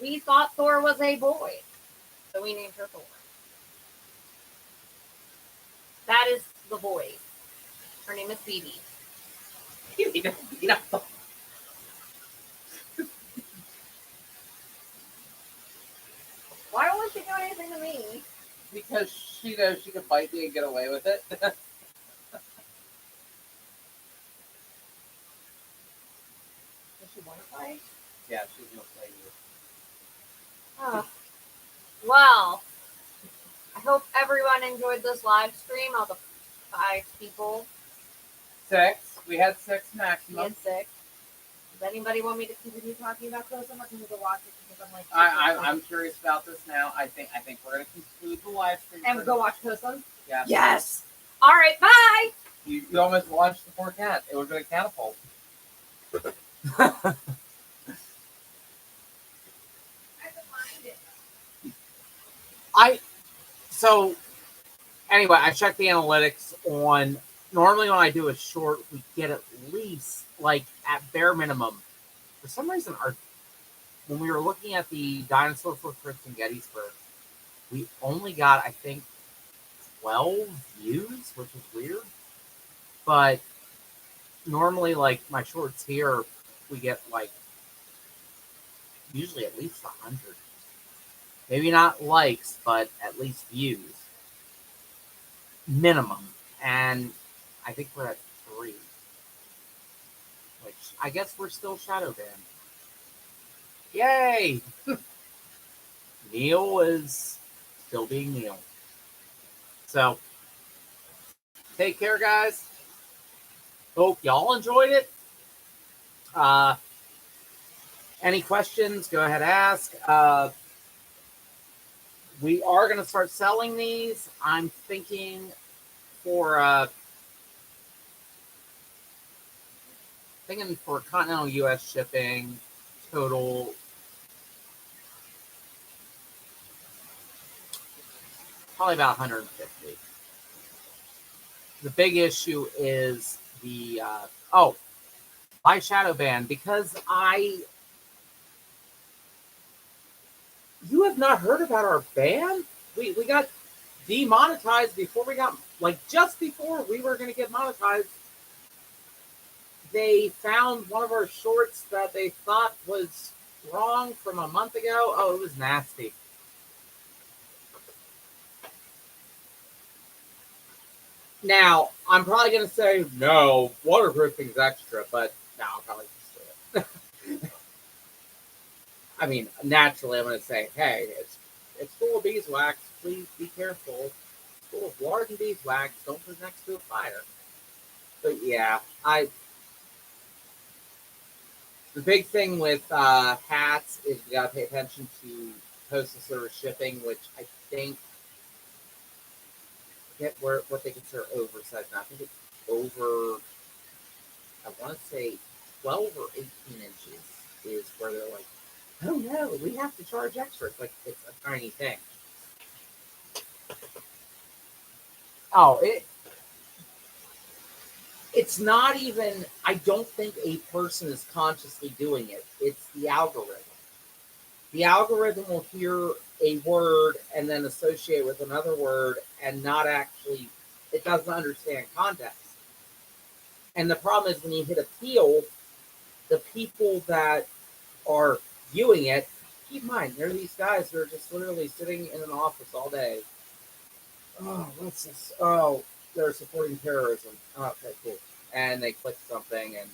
We thought Thor was a boy, so we named her Thor. That is the boy. Her name is Phoebe. You need to beat up. Why won't she do anything to me? Because she knows she can bite me and get away with it. Does she want to fight? Yeah, she's gonna play you. Oh. Well, I hope everyone enjoyed this live stream. All the 5 people. 6. We had 6 We maximum. had 6. Does anybody want me to continue talking about those? Or can we go watch it because I'm like. I'm curious about this now. I think we're gonna conclude the live stream. And we go watch Kosum? Yeah. Yes. All right. Bye. You almost launched the poor cat. It would have been a catapult. So anyway, I checked the analytics on. Normally, when I do a short, we get at least like at bare minimum. For some reason, when we were looking at the dinosaur footprints in Gettysburg, we only got, I think, 12 views, which is weird. But normally, like my shorts here, we get like usually at least 100. Maybe not likes, but at least views. Minimum. And I think we're at 3. Which I guess we're still shadow banned. Yay! Neil is still being Neil. So, take care, guys. Hope y'all enjoyed it. Any questions, go ahead and ask. We are going to start selling these. I'm thinking for continental U.S. shipping, total probably about 150. The big issue is the my shadow ban, because you have not heard about our ban? We got demonetized before we got, like, just before we were going to get monetized. They found one of our shorts that they thought was wrong from a month ago. Oh, it was nasty. Now, I'm probably going to say, no, waterproofing's extra, but no, I'll probably just do it. I mean, naturally, I'm going to say, hey, it's full of beeswax. Please be careful. It's full of large beeswax. Don't put it next to a fire. But yeah, the big thing with hats is you got to pay attention to postal service shipping, which I think what they consider oversized. Now, I think it's over, I want to say 12 or 18 inches is where they're like, oh no, we have to charge extra. It's like it's a tiny thing. Oh, it's not even, I don't think a person is consciously doing it. It's the algorithm. The algorithm will hear a word and then associate with another word and not actually, it doesn't understand context. And the problem is when you hit appeal, the people that are viewing it, keep in mind, there are these guys who are just literally sitting in an office all day. Oh, what's this? Oh, they're supporting terrorism. Okay, cool. And they click something and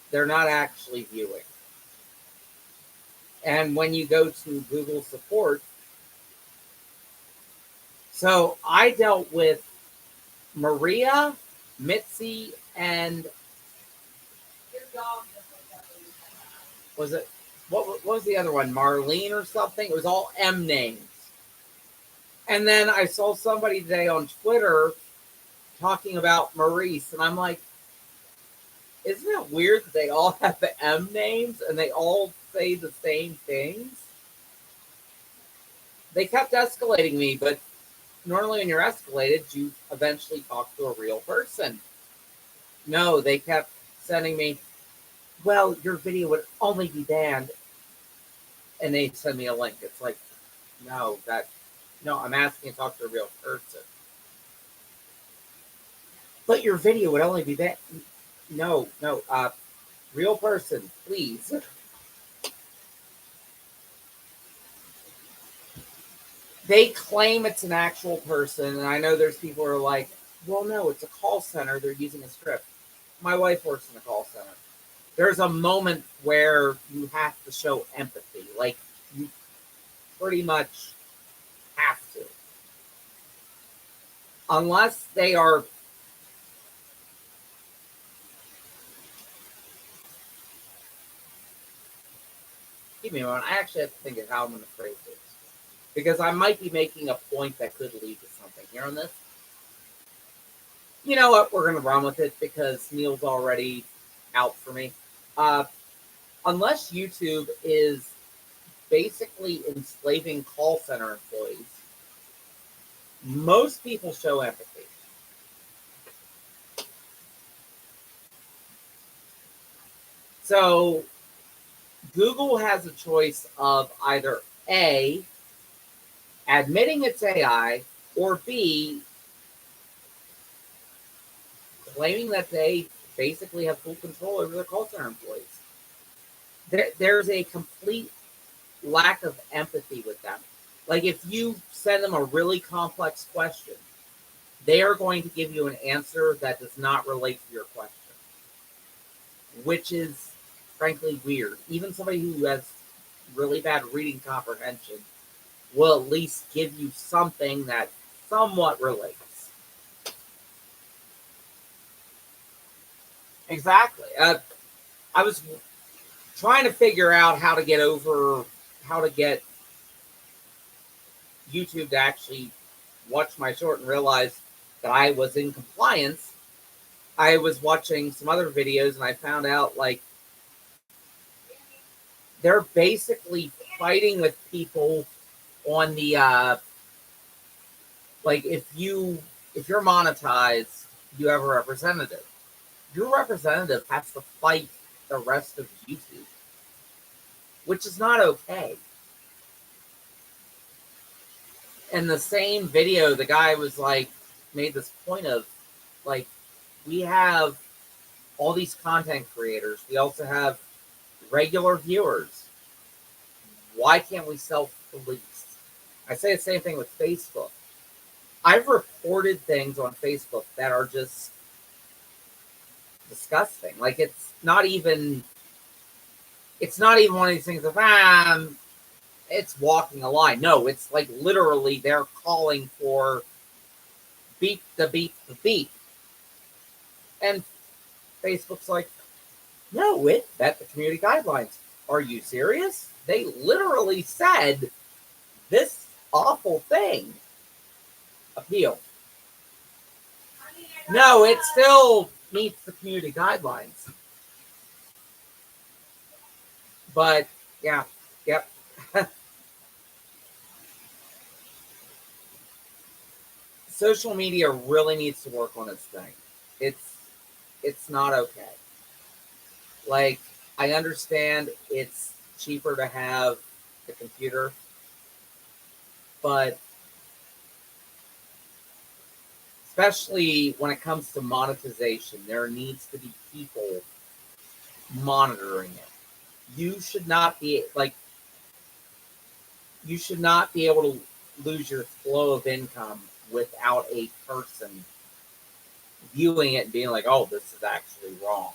they're not actually viewing. And when you go to Google support, so I dealt with Maria, Mitzi, and Your dog just was it what was the other one? Marlene or something? It was all M names. And then I saw somebody today on Twitter talking about Maurice, and I'm like, isn't it weird that they all have the M names and they all say the same things? They kept escalating me, but normally when you're escalated, you eventually talk to a real person. No, they kept sending me, well, your video would only be banned. And they send me a link. It's like, no, I'm asking to talk to a real person. But your video would only be banned. No, real person, please. They claim it's an actual person, and I know there's people who are like, well, no, it's a call center. They're using a script. My wife works in a call center. There's a moment where you have to show empathy. Like, you pretty much have to. Unless they are... Give me a moment. I actually have to think of how I'm going to phrase this. Because I might be making a point that could lead to something here on this. You know what? We're going to run with it because Neil's already out for me. Unless YouTube is basically enslaving call center employees, most people show empathy. So Google has a choice of either A, admitting it's AI, or B, claiming that they basically have full control over their call center employees. There's a complete lack of empathy with them. Like if you send them a really complex question, they are going to give you an answer that does not relate to your question, which is frankly weird. Even somebody who has really bad reading comprehension will at least give you something that somewhat relates. Exactly. I was trying to figure out how to get YouTube to actually watch my short and realize that I was in compliance. I was watching some other videos and I found out like they're basically fighting with people on the like if you're monetized, you have a representative. Your representative has to fight the rest of YouTube, which is not okay. In the same video, the guy was like, made this point of like, we have all these content creators. We also have regular viewers. Why can't we self-police? I say the same thing with Facebook. I've reported things on Facebook that are just disgusting. Like it's not even one of these things of it's walking a line. No, it's like literally they're calling for beep the beep the beep. And Facebook's like, no, it met the community guidelines. Are you serious? They literally said this awful thing. Appeal. No, it's still meets the community guidelines. But yeah, yep. Social media really needs to work on its thing. It's it's not okay. Like, I understand it's cheaper to have the computer, but especially when it comes to monetization, there needs to be people monitoring it. You should not be like you should not be able to lose your flow of income without a person viewing it and being like, "Oh, this is actually wrong."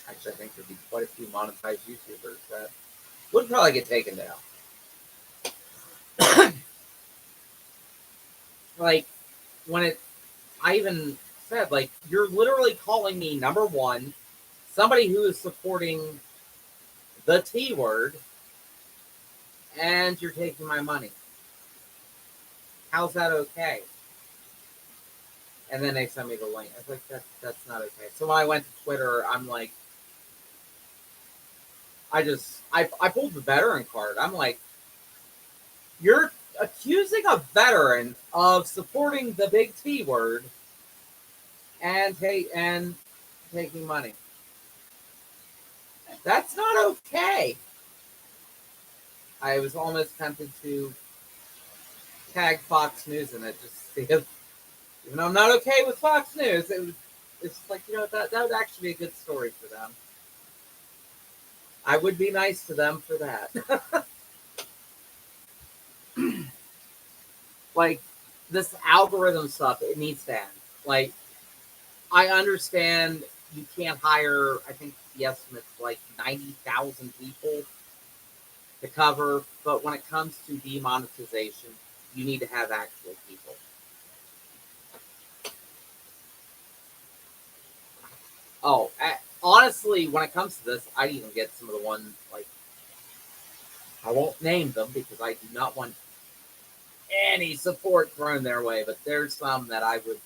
Actually, I think there'd be quite a few monetized YouTubers that would probably get taken down. Like, when I even said, like, you're literally calling me, number one, somebody who is supporting the T word, and you're taking my money. How's that okay? And then they sent me the link. I was like, that's not okay. So when I went to Twitter, I'm like, I pulled the veteran card. I'm like, you're accusing a veteran of supporting the big T word and taking money. That's not okay. I was almost tempted to tag Fox News in it, just to see if, even though I'm not okay with Fox News, it's like, that would actually be a good story for them. I would be nice to them for that. Like, this algorithm stuff, it needs to end. Like, I understand you can't hire, I think the estimate's like 90,000 people to cover, but when it comes to demonetization, you need to have actual people. Oh, honestly, when it comes to this, I'd even get some of the ones, like, I won't name them because I do not want any support thrown their way, but there's some that I would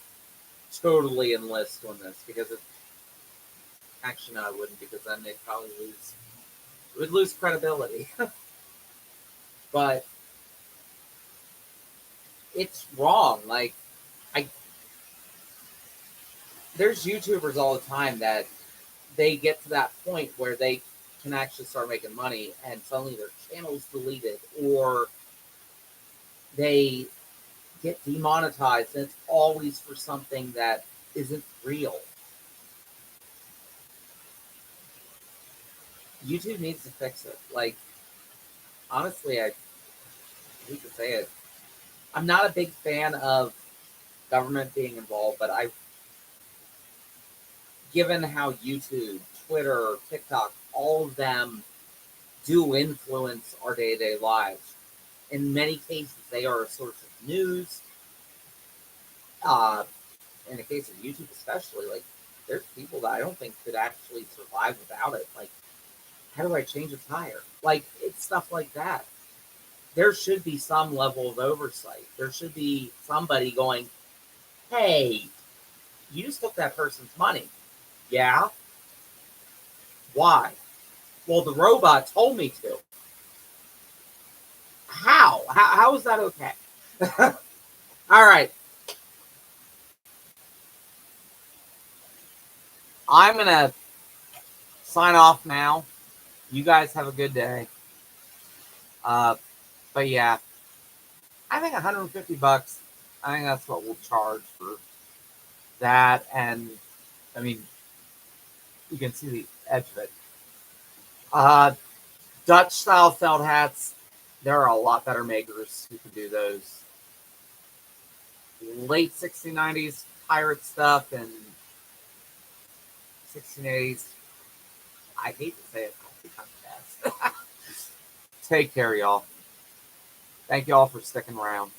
totally enlist on this because actually, no, I wouldn't, because then they'd probably lose credibility. But it's wrong. Like, I there's YouTubers all the time that they get to that point where they can actually start making money, and suddenly their channel's deleted, or they get demonetized, and it's always for something that isn't real. YouTube needs to fix it. Like, honestly, I hate to say it, I'm not a big fan of government being involved, but given how YouTube, Twitter, TikTok, all of them do influence our day-to-day lives. In many cases, they are a source of news. Uh, in the case of YouTube, especially, like, there's people that I don't think could actually survive without it. Like, how do I change a tire? Like, it's stuff like that. There should be some level of oversight. There should be somebody going, "Hey, you just took that person's money." Yeah. Why? Well, the robot told me to. How is that okay? All right. I'm going to sign off now. You guys have a good day. But yeah, I think $150, I think that's what we'll charge for that. And I mean, you can see the edge of it. Dutch style felt hats, there are a lot better makers who can do those. Late 1690s pirate stuff and 1680s. I hate to say it, I think I'm the best. Take care, y'all. Thank you all for sticking around.